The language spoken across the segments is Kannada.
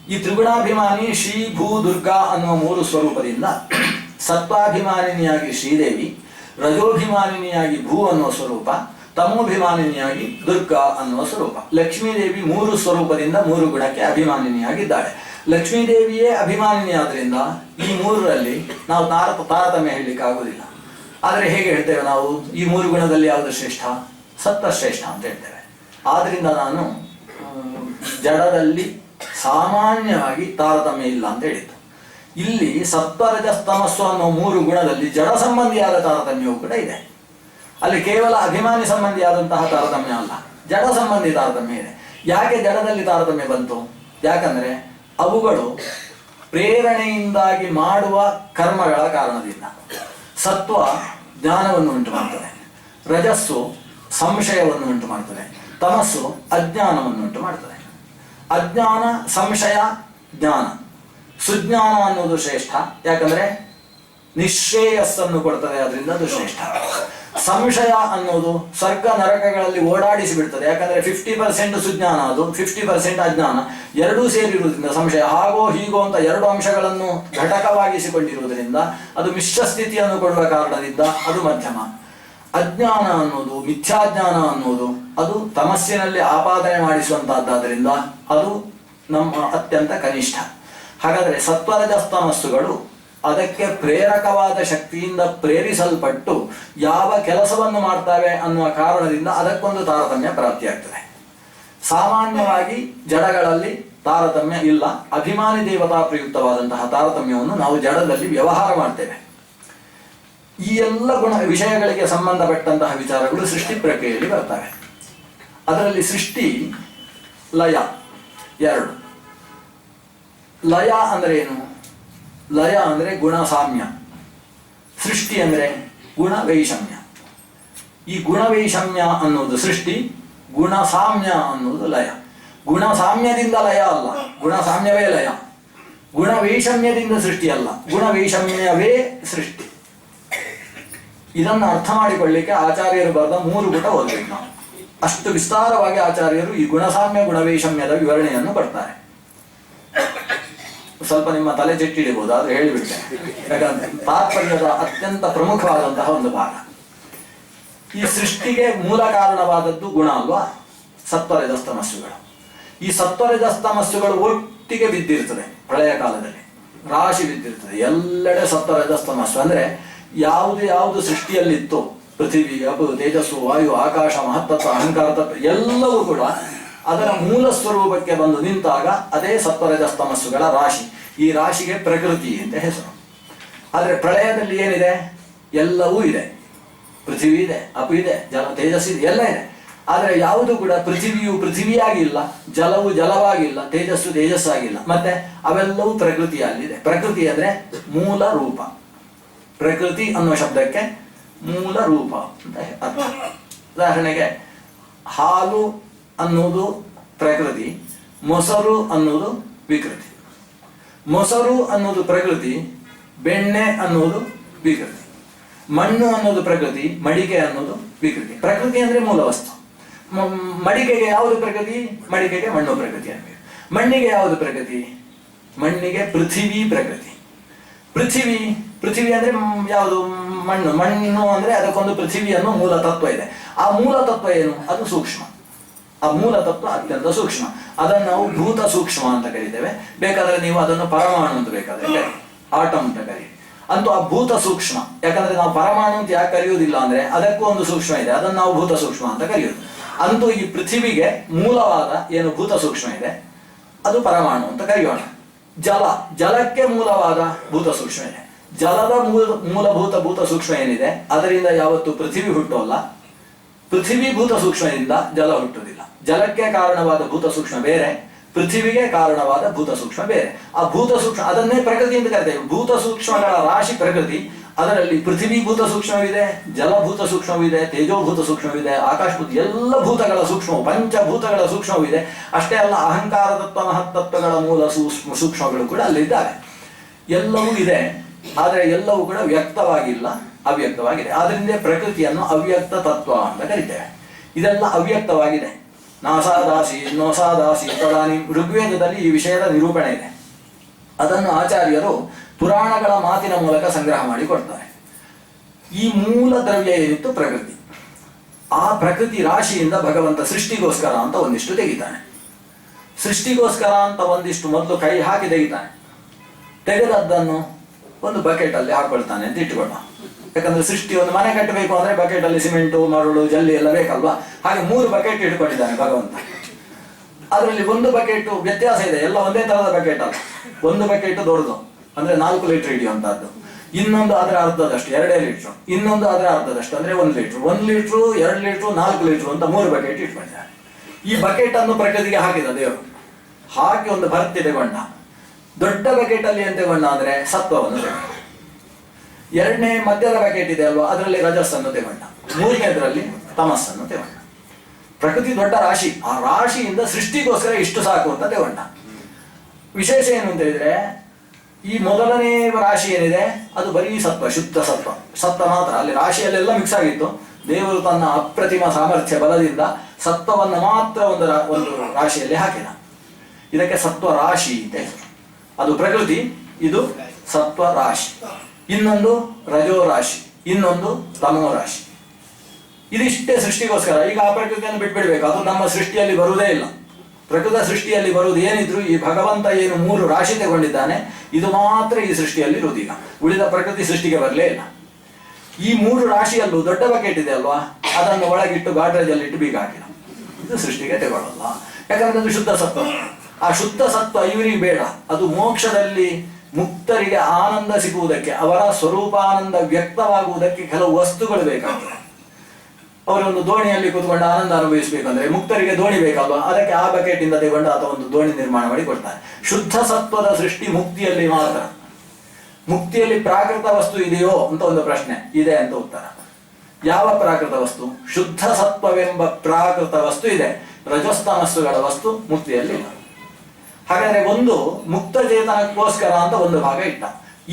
ಈ ತ್ರಿಗುಣಾಭಿಮಾನಿ ಶ್ರೀ ಭೂ ದುರ್ಗಾ ಅನ್ನುವ 3 ಸ್ವರೂಪದಿಂದ ಸತ್ವಾಭಿಮಾನಿನಿಯಾಗಿ ಶ್ರೀದೇವಿ, ರಜೋಭಿಮಾನಿನಿಯಾಗಿ ಭೂ ಅನ್ನುವ ಸ್ವರೂಪ, ತಮೋಭಿಮಾನಿನಿಯಾಗಿ ದುರ್ಗಾ ಅನ್ನುವ ಸ್ವರೂಪ. ಲಕ್ಷ್ಮೀದೇವಿ 3 ಸ್ವರೂಪದಿಂದ 3 ಗುಣಕ್ಕೆ ಅಭಿಮಾನಿನಿಯಾಗಿದ್ದಾಳೆ. ಲಕ್ಷ್ಮೀದೇವಿಯೇ ಅಭಿಮಾನಿನಿಯಾದ್ರಿಂದ ಈ 3ರಲ್ಲಿ ನಾವು ತಾರತಮ್ಯ ಹೇಳಲಿಕ್ಕೆ ಆಗುವುದಿಲ್ಲ. ಆದರೆ ಹೇಗೆ ಹೇಳ್ತೇವೆ ನಾವು, ಈ 3 ಗುಣದಲ್ಲಿ ಯಾವುದು ಶ್ರೇಷ್ಠ? ಸತ್ವ ಶ್ರೇಷ್ಠ ಅಂತ ಹೇಳ್ತೇವೆ. ಆದ್ರಿಂದ ನಾನು ಜಡದಲ್ಲಿ ಸಾಮಾನ್ಯವಾಗಿ ತಾರತಮ್ಯ ಇಲ್ಲ ಅಂತ ಹೇಳಿದ್ದು. ಇಲ್ಲಿ ಸತ್ವರಜಸ್ತಮಸ್ಸು ಅನ್ನೋ 3 ಗುಣದಲ್ಲಿ ಜಡ ಸಂಬಂಧಿಯಾದ ತಾರತಮ್ಯವೂ ಕೂಡ ಇದೆ. ಅಲ್ಲಿ ಕೇವಲ ಅಭಿಮಾನಿ ಸಂಬಂಧಿಯಾದಂತಹ ತಾರತಮ್ಯ ಅಲ್ಲ, ಜಡ ಸಂಬಂಧಿ ತಾರತಮ್ಯ ಇದೆ. ಯಾಕೆ ಜಡದಲ್ಲಿ ತಾರತಮ್ಯ ಬಂತು? ಯಾಕಂದ್ರೆ ಅವುಗಳು ಪ್ರೇರಣೆಯಿಂದಾಗಿ ಮಾಡುವ ಕರ್ಮಗಳ ಕಾರಣದಿಂದ. ಸತ್ವ ಜ್ಞಾನವನ್ನು ಉಂಟು ಮಾಡ್ತದೆ, ರಜಸ್ಸು ಸಂಶಯವನ್ನು ಉಂಟು ಮಾಡ್ತದೆ, ತಮಸ್ಸು ಅಜ್ಞಾನವನ್ನು ಉಂಟು ಮಾಡ್ತದೆ. ಅಜ್ಞಾನ, ಸಂಶಯ, ಜ್ಞಾನ, ಸುಜ್ಞಾನ ಅನ್ನೋದು ಶ್ರೇಷ್ಠ. ಯಾಕಂದ್ರೆ ನಿಶ್ರೇಯಸ್ಸನ್ನು ಕೊಡ್ತದೆ, ಅದರಿಂದ ಅದು ಶ್ರೇಷ್ಠ. ಸಂಶಯ ಅನ್ನೋದು ಸ್ವರ್ಗ ನರಕಗಳಲ್ಲಿ ಓಡಾಡಿಸಿ ಬಿಡ್ತದೆ. ಯಾಕಂದ್ರೆ 50% ಸುಜ್ಞಾನ, ಅದು 50% ಅಜ್ಞಾನ, ಎರಡೂ ಸೇರಿರುವುದರಿಂದ ಸಂಶಯ ಹಾಗೋ ಹೀಗೋ ಅಂತ 2 ಅಂಶಗಳನ್ನು ಘಟಕವಾಗಿಸಿಕೊಂಡಿರುವುದರಿಂದ ಅದು ಮಿಶ್ರ ಸ್ಥಿತಿಯನ್ನು ಕೊಡುವ ಕಾರಣದಿಂದ ಅದು ಮಧ್ಯಮ. ಅಜ್ಞಾನ ಅನ್ನೋದು, ಮಿಥ್ಯಾಜ್ಞಾನ ಅನ್ನೋದು ಅದು ತಮಸ್ಸಿನಲ್ಲಿ ಆಪಾದನೆ ಮಾಡಿಸುವಂತಹದ್ದಾದ್ದರಿಂದ ಅದು ನಮ್ಮ ಅತ್ಯಂತ ಕನಿಷ್ಠ. ಹಾಗಾದ್ರೆ ಸತ್ವರಜಸ್ತಮಸ್ಸುಗಳು ಅದಕ್ಕೆ ಪ್ರೇರಕವಾದ ಶಕ್ತಿಯಿಂದ ಪ್ರೇರಿಸಲ್ಪಟ್ಟು ಯಾವ ಕೆಲಸವನ್ನು ಮಾಡ್ತವೆ ಅನ್ನುವ ಕಾರಣದಿಂದ ಅದಕ್ಕೊಂದು ತಾರತಮ್ಯ ಪ್ರಾಪ್ತಿಯಾಗ್ತದೆ. ಸಾಮಾನ್ಯವಾಗಿ ಜಡಗಳಲ್ಲಿ ತಾರತಮ್ಯ ಇಲ್ಲ. ಅಭಿಮಾನಿ ದೇವತಾ ಪ್ರಯುಕ್ತವಾದಂತಹ ತಾರತಮ್ಯವನ್ನು ನಾವು ಜಡದಲ್ಲಿ ವ್ಯವಹಾರ ಮಾಡ್ತೇವೆ. ಈ ಎಲ್ಲ ವಿಷಯಗಳಿಗೆ ಸಂಬಂಧಪಟ್ಟಂತಹ ವಿಚಾರಗಳು ಸೃಷ್ಟಿ ಪ್ರಕ್ರಿಯೆಯಲ್ಲಿ ಬರ್ತವೆ. ಅದರಲ್ಲಿ ಸೃಷ್ಟಿ, ಲಯ 2. ಲಯ ಅಂದ್ರೆ ಏನು? ಲಯ ಅಂದ್ರೆ ಗುಣ ಸಾಮ್ಯ, ಸೃಷ್ಟಿ ಅಂದ್ರೆ ಗುಣ ವೈಷಮ್ಯ. ಈ ಗುಣ ವೈಷಮ್ಯ ಅನ್ನೋದು ಸೃಷ್ಟಿ, ಗುಣ ಸಾಮ್ಯ ಅನ್ನೋದು ಲಯ. ಗುಣ ಸಾಮ್ಯದಿಂದ ಲಯ ಅಲ್ಲ, ಗುಣ ಸಾಮ್ಯವೇ ಲಯ. ಗುಣ ವೈಷಮ್ಯದಿಂದ ಸೃಷ್ಟಿ ಅಲ್ಲ, ಗುಣ ವೈಷಮ್ಯವೇ ಸೃಷ್ಟಿ. ಇದನ್ನು ಅರ್ಥ ಮಾಡಿಕೊಳ್ಳಿಕ್ಕೆ ಆಚಾರ್ಯರು ಬರೆದ 3 ಪುಟ ಓದಬೇಕು ನಾವು. ಅಷ್ಟು ವಿಸ್ತಾರವಾಗಿ ಆಚಾರ್ಯರು ಈ ಗುಣಸಾಮ್ಯ ಗುಣವೈಷಮ್ಯದ ವಿವರಣೆಯನ್ನು ಬರ್ತಾರೆ. ಸ್ವಲ್ಪ ನಿಮ್ಮ ತಲೆ ಚೆಟ್ಟಿಡಬಹುದು, ಆದ್ರೆ ಹೇಳಿಬಿಡ್ತೇನೆ. ಯಾಕಂದ್ರೆ ತಾತ್ಪರ್ಯದ ಅತ್ಯಂತ ಪ್ರಮುಖವಾದಂತಹ ಒಂದು ಭಾಗ. ಈ ಸೃಷ್ಟಿಗೆ ಮೂಲ ಕಾರಣವಾದದ್ದು ಗುಣ ಅಲ್ವಾ? ಸತ್ವರಜಸ್ತಮಸ್ಸುಗಳು. ಈ ಸತ್ವರಜಸ್ತಮಸ್ಸುಗಳು ಒಟ್ಟಿಗೆ ಬಿದ್ದಿರ್ತದೆ. ಪ್ರಳಯ ಕಾಲದಲ್ಲಿ ರಾಶಿ ಬಿದ್ದಿರ್ತದೆ ಎಲ್ಲೆಡೆ ಸತ್ವರಜಸ್ತಮಸ್ಸು. ಅಂದ್ರೆ ಯಾವುದು ಸೃಷ್ಟಿಯಲ್ಲಿತ್ತು, ಪೃಥ್ವಿ, ಅಪು, ತೇಜಸ್ಸು, ವಾಯು, ಆಕಾಶ, ಮಹತ್ತತ್ವ, ಅಹಂಕಾರ ತತ್ವ ಎಲ್ಲವೂ ಕೂಡ ಅದರ ಮೂಲ ಸ್ವರೂಪಕ್ಕೆ ಬಂದು ನಿಂತಾಗ ಅದೇ ಸತ್ವರಜಸ್ತಮಸ್ಸುಗಳ ರಾಶಿ. ಈ ರಾಶಿಗೆ ಪ್ರಕೃತಿ ಅಂತ ಹೆಸರು. ಆದರೆ ಪ್ರಳಯದಲ್ಲಿ ಏನಿದೆ? ಎಲ್ಲವೂ ಇದೆ. ಪೃಥ್ವಿ ಇದೆ, ಅಪು ಇದೆ, ಜಲ, ತೇಜಸ್ಸು ಇದೆ, ಎಲ್ಲ ಇದೆ. ಆದರೆ ಯಾವುದು ಕೂಡ ಪೃಥ್ವಿಯು ಪೃಥ್ವಿಯಾಗಿಲ್ಲ, ಜಲವು ಜಲವಾಗಿಲ್ಲ, ತೇಜಸ್ಸು ತೇಜಸ್ಸಾಗಿಲ್ಲ. ಮತ್ತೆ ಅವೆಲ್ಲವೂ ಪ್ರಕೃತಿಯಲ್ಲಿದೆ. ಪ್ರಕೃತಿ ಅಂದ್ರೆ ಮೂಲ ರೂಪ. ಪ್ರಕೃತಿ ಅನ್ನುವ ಶಬ್ದಕ್ಕೆ ಮೂಲ ರೂಪ ಅಂತ ಅರ್ಥ. ಉದಾಹರಣೆಗೆ ಹಾಲು ಅನ್ನೋದು ಪ್ರಕೃತಿ, ಮೊಸರು ಅನ್ನೋದು ವಿಕೃತಿ. ಮೊಸರು ಅನ್ನೋದು ಪ್ರಕೃತಿ, ಬೆಣ್ಣೆ ಅನ್ನೋದು ವಿಕೃತಿ. ಮಣ್ಣು ಅನ್ನೋದು ಪ್ರಕೃತಿ, ಮಡಿಕೆ ಅನ್ನೋದು ವಿಕೃತಿ. ಪ್ರಕೃತಿ ಅಂದ್ರೆ ಮೂಲ ವಸ್ತು. ಮಡಿಕೆಗೆ ಯಾವುದು ಪ್ರಕೃತಿ? ಮಡಿಕೆಗೆ ಮಣ್ಣು ಪ್ರಕೃತಿ ಅನ್ನಬೇಕು. ಮಣ್ಣಿಗೆ ಯಾವುದು ಪ್ರಕೃತಿ? ಮಣ್ಣಿಗೆ ಪೃಥ್ವಿ ಪ್ರಕೃತಿ. ಪೃಥ್ವಿ ಅಂದ್ರೆ ಯಾವುದು? ಮಣ್ಣು. ಮಣ್ಣು ಅಂದ್ರೆ ಅದಕ್ಕೊಂದು ಪೃಥ್ವಿ ಅನ್ನೋ ಮೂಲ ತತ್ವ ಇದೆ. ಆ ಮೂಲ ತತ್ವ ಏನು? ಅದು ಸೂಕ್ಷ್ಮ. ಆ ಮೂಲ ತತ್ವ ಅತ್ಯಂತ ಸೂಕ್ಷ್ಮ. ಅದನ್ನು ನಾವು ಭೂತ ಸೂಕ್ಷ್ಮ ಅಂತ ಕರೀತೇವೆ. ಬೇಕಾದ್ರೆ ನೀವು ಅದನ್ನು ಪರಮಾಣು ಅಂತ ಬೇಕಾದ್ರೆ ಕರಿ, ಆಟಮ್ ಅಂತ ಕರಿ. ಅಂತೂ ಆ ಭೂತ ಸೂಕ್ಷ್ಮ. ಯಾಕಂದ್ರೆ ನಾವು ಪರಮಾಣು ಅಂತ ಯಾಕೆ ಕರೆಯುವುದಿಲ್ಲ ಅಂದ್ರೆ ಅದಕ್ಕೂ ಒಂದು ಸೂಕ್ಷ್ಮ ಇದೆ, ಅದನ್ನು ನಾವು ಭೂತ ಸೂಕ್ಷ್ಮ ಅಂತ ಕರೆಯುವುದು. ಅಂತೂ ಈ ಪೃಥ್ವಿಗೆ ಮೂಲವಾದ ಏನು ಭೂತ ಸೂಕ್ಷ್ಮ ಇದೆ ಅದು ಪರಮಾಣು ಅಂತ ಕರೆಯೋಣ. ಜಲಕ್ಕೆ ಮೂಲವಾದ ಭೂತ ಸೂಕ್ಷ್ಮ ಇದೆ. ಜಲದ ಮೂಲಭೂತ ಭೂತ ಸೂಕ್ಷ್ಮ ಏನಿದೆ ಅದರಿಂದ ಯಾವತ್ತು ಪೃಥ್ವಿ ಹುಟ್ಟೋಲ್ಲ. ಪೃಥ್ವಿ ಭೂತ ಸೂಕ್ಷ್ಮದಿಂದ ಜಲ ಹುಟ್ಟುವುದಿಲ್ಲ. ಜಲಕ್ಕೆ ಕಾರಣವಾದ ಭೂತ ಸೂಕ್ಷ್ಮ ಬೇರೆ, ಪೃಥ್ವಿಗೆ ಕಾರಣವಾದ ಭೂತ ಸೂಕ್ಷ್ಮ ಬೇರೆ. ಆ ಭೂತ ಸೂಕ್ಷ್ಮ ಅದನ್ನೇ ಪ್ರಕೃತಿ ಅಂತ ಕರಿತೇವೆ. ಭೂತ ಸೂಕ್ಷ್ಮಗಳ ರಾಶಿ ಪ್ರಕೃತಿ. ಅದರಲ್ಲಿ ಪೃಥ್ವಿ ಭೂತ ಸೂಕ್ಷ್ಮವಿದೆ, ಜಲಭೂತ ಸೂಕ್ಷ್ಮವಿದೆ, ತೇಜೋಭೂತ ಸೂಕ್ಷ್ಮವಿದೆ, ಆಕಾಶಭೂತ, ಎಲ್ಲ ಭೂತಗಳ ಸೂಕ್ಷ್ಮವು, ಪಂಚಭೂತಗಳ ಸೂಕ್ಷ್ಮವಿದೆ. ಅಷ್ಟೇ ಅಲ್ಲ, ಅಹಂಕಾರ ತತ್ವ ಮಹತ್ತತ್ವಗಳ ಮೂಲ ಸೂಕ್ಷ್ಮಗಳು ಕೂಡ ಅಲ್ಲಿದ್ದಾವೆ. ಎಲ್ಲವೂ ಇದೆ, ಆದರೆ ಎಲ್ಲವೂ ಕೂಡ ವ್ಯಕ್ತವಾಗಿಲ್ಲ, ಅವ್ಯಕ್ತವಾಗಿದೆ. ಆದ್ರಿಂದ ಪ್ರಕೃತಿಯನ್ನು ಅವ್ಯಕ್ತ ತತ್ವ ಅಂತ ಕರಿತೇವೆ. ಇದೆಲ್ಲ ಅವ್ಯಕ್ತವಾಗಿದೆ. ನಾಸಾದಾಸಿ ನೋಸಾದಾಸಿ ತದಾನಿ ಋಗ್ವೇದದಲ್ಲಿ ಈ ವಿಷಯದ ನಿರೂಪಣೆ ಇದೆ. ಅದನ್ನು ಆಚಾರ್ಯರು ಪುರಾಣಗಳ ಮಾತಿನ ಮೂಲಕ ಸಂಗ್ರಹ ಮಾಡಿ ಕೊಡ್ತಾರೆ. ಈ ಮೂಲ ದ್ರವ್ಯ ಏನಿತ್ತು ಪ್ರಕೃತಿ, ಆ ಪ್ರಕೃತಿ ರಾಶಿಯಿಂದ ಭಗವಂತ ಸೃಷ್ಟಿಗೋಸ್ಕರ ಅಂತ ಒಂದಿಷ್ಟು ತೆಗಿತಾನೆ. ಸೃಷ್ಟಿಗೋಸ್ಕರ ಅಂತ ಒಂದಿಷ್ಟು ಮೊದಲು ಕೈ ಹಾಕಿ ತೆಗಿತಾನೆ. ತೆಗೆದದ್ದನ್ನು ಒಂದು ಬಕೆಟ್ ಅಲ್ಲಿ ಹಾಕೊಳ್ತಾನೆ ಅಂತ ಇಟ್ಟುಕೊಳ್ಳ. ಯಾಕಂದ್ರೆ ಸೃಷ್ಟಿ ಒಂದು ಮನೆ ಕಟ್ಟಬೇಕು ಅಂದ್ರೆ ಬಕೆಟ್ ಅಲ್ಲಿ ಸಿಮೆಂಟು ಮರಳು ಜಲ್ಲಿ ಎಲ್ಲ ಬೇಕಲ್ವಾ. ಹಾಗೆ 3 ಬಕೆಟ್ ಇಟ್ಕೊಂಡಿದ್ದಾನೆ ಭಗವಂತ. ಅದರಲ್ಲಿ ಒಂದು ಬಕೆಟ್ ವ್ಯತ್ಯಾಸ ಇದೆ, ಎಲ್ಲ ಒಂದೇ ತರಹದ ಬಕೆಟ್ ಅಲ್ಲ. ಒಂದು ಬಕೆಟ್ ದೊಡ್ಡದು ಅಂದ್ರೆ 4 ಲೀಟರ್ ಹಿಡಿಯುವಂತಹದ್ದು, ಇನ್ನೊಂದು ಅದರ ಅರ್ಧದಷ್ಟು 2 ಲೀಟರ್, ಇನ್ನೊಂದು ಅದರ ಅರ್ಧದಷ್ಟು ಅಂದ್ರೆ 1 ಲೀಟರ್, 1 ಲೀಟರ್ 2 ಲೀಟರ್ 4 ಲೀಟರ್ ಅಂತ 3 ಬಕೆಟ್ ಇಟ್ಕೊಂಡಿದ್ದಾನೆ. ಈ ಬಕೆಟ್ ಅನ್ನು ಪ್ರಕೃತಿಗೆ ಹಾಕಿದ ದೇವರು. ಹಾಕಿ ಒಂದು ಭರ್ತಿ ತಗೊಂಡ. ದೊಡ್ಡ ಬಕೆಟ್ ಅಲ್ಲಿ ಏನ್ ತಗೊಂಡ ಅಂದ್ರೆ ಸತ್ವವನ್ನು ತಗೊಂಡ. ಎರಡನೇ ಮಧ್ಯದ ಬಕೆಟ್ ಇದೆ ಅಲ್ವಾ, ಅದರಲ್ಲಿ ರಜಸ್ಸನ್ನು ತಗೊಂಡ. ಮೂರನೇದರಲ್ಲಿ ತಮಸ್ಸನ್ನು ತಗೊಂಡ. ಪ್ರಕೃತಿ ದೊಡ್ಡ ರಾಶಿ, ಆ ರಾಶಿಯಿಂದ ಸೃಷ್ಟಿಗೋಸ್ಕರ ಇಷ್ಟು ಸಾಕು ಅಂತ ತಗೊಂಡ. ವಿಶೇಷ ಏನು ಅಂತ ಹೇಳಿದ್ರೆ, ಈ ಮೊದಲನೇ ರಾಶಿ ಏನಿದೆ ಅದು ಬರೀ ಸತ್ವ, ಶುದ್ಧ ಸತ್ವ. ಸತ್ವ ಮಾತ್ರ, ಅಲ್ಲಿ ರಾಶಿಯಲ್ಲೆಲ್ಲ ಮಿಕ್ಸ್ ಆಗಿತ್ತು. ದೇವರು ತನ್ನ ಅಪ್ರತಿಮ ಸಾಮರ್ಥ್ಯ ಬಲದಿಂದ ಸತ್ವವನ್ನು ಮಾತ್ರ ಒಂದು ರಾಶಿಯಲ್ಲಿ ಹಾಕಿದ. ಇದಕ್ಕೆ ಸತ್ವ ರಾಶಿ ಅಂತ ಹೆಸರು. ಅದು ಪ್ರಕೃತಿ, ಇದು ಸತ್ವ ರಾಶಿ. ಇನ್ನೊಂದು ರಜೋ ರಾಶಿ, ಇನ್ನೊಂದು ತಮೋ ರಾಶಿ. ಇದಿಷ್ಟೇ ಸೃಷ್ಟಿಗೋಸ್ಕರ. ಈಗ ಆ ಪ್ರಕೃತಿಯನ್ನು ಬಿಟ್ಬಿಡ್ಬೇಕು, ಅದು ನಮ್ಮ ಸೃಷ್ಟಿಯಲ್ಲಿ ಬರುವುದೇ ಇಲ್ಲ. ಪ್ರಕೃತ ಸೃಷ್ಟಿಯಲ್ಲಿ ಬರುವುದು ಏನಿದ್ರು ಈ ಭಗವಂತ ಏನು 3 ರಾಶಿ ತಗೊಂಡಿದ್ದಾನೆ, ಇದು ಮಾತ್ರ ಈ ಸೃಷ್ಟಿಯಲ್ಲಿ ಇರುವುದು. ಈಗ ಉಳಿದ ಪ್ರಕೃತಿ ಸೃಷ್ಟಿಗೆ ಬರಲೇ ಇಲ್ಲ. ಈ 3 ರಾಶಿಯಲ್ಲೂ ದೊಡ್ಡ ಬಕೆಟ್ ಇದೆ ಅಲ್ವಾ, ಅದನ್ನು ಒಳಗಿಟ್ಟು ಗಾಡ್ರೇಜಲ್ಲಿ ಇಟ್ಟು ಬೀಗ ಹಾಕಿದ. ಇದು ಸೃಷ್ಟಿಗೆ ತಗೊಳ್ಳಲ್ಲ, ಯಾಕಂದ್ರೆ ಅದು ಶುದ್ಧ ಸತ್ವ. ಆ ಶುದ್ಧ ಸತ್ವ ಇವರಿಗೆ ಬೇಡ. ಅದು ಮೋಕ್ಷದಲ್ಲಿ ಮುಕ್ತರಿಗೆ ಆನಂದ ಸಿಗುವುದಕ್ಕೆ, ಅವರ ಸ್ವರೂಪಾನಂದ ವ್ಯಕ್ತವಾಗುವುದಕ್ಕೆ ಕೆಲವು ವಸ್ತುಗಳು ಬೇಕಾಗ್ತದೆ. ಅವರೊಂದು ದೋಣಿಯಲ್ಲಿ ಕೂತ್ಕೊಂಡು ಆನಂದ ಅನುಭವಿಸಬೇಕಂದ್ರೆ ಮುಕ್ತರಿಗೆ ದೋಣಿ ಬೇಕಲ್ವಾ, ಅದಕ್ಕೆ ಆ ಬಕೆಟ್ ಇಂದ ತಗೊಂಡು ಆತ ಒಂದು ದೋಣಿ ನಿರ್ಮಾಣ ಮಾಡಿ ಕೊಡ್ತಾನೆ. ಶುದ್ಧ ಸತ್ವದ ಸೃಷ್ಟಿ ಮುಕ್ತಿಯಲ್ಲಿ ಮಾತ್ರ. ಮುಕ್ತಿಯಲ್ಲಿ ಪ್ರಾಕೃತ ವಸ್ತು ಇದೆಯೋ ಅಂತ ಒಂದು ಪ್ರಶ್ನೆ ಇದೆ ಅಂತ ಉತ್ತರ. ಯಾವ ಪ್ರಾಕೃತ ವಸ್ತು? ಶುದ್ಧ ಸತ್ವವೆಂಬ ಪ್ರಾಕೃತ ವಸ್ತು ಇದೆ, ರಜಸ್ತಮಸ್ಸುಗಳ ವಸ್ತು ಮುಕ್ತಿಯಲ್ಲಿ ಇಲ್ಲ. ಹಾಗಾದ್ರೆ ಒಂದು ಮುಕ್ತ ಚೇತನಕ್ಕೋಸ್ಕರ ಅಂತ ಒಂದು ಭಾಗ ಇಟ್ಟ.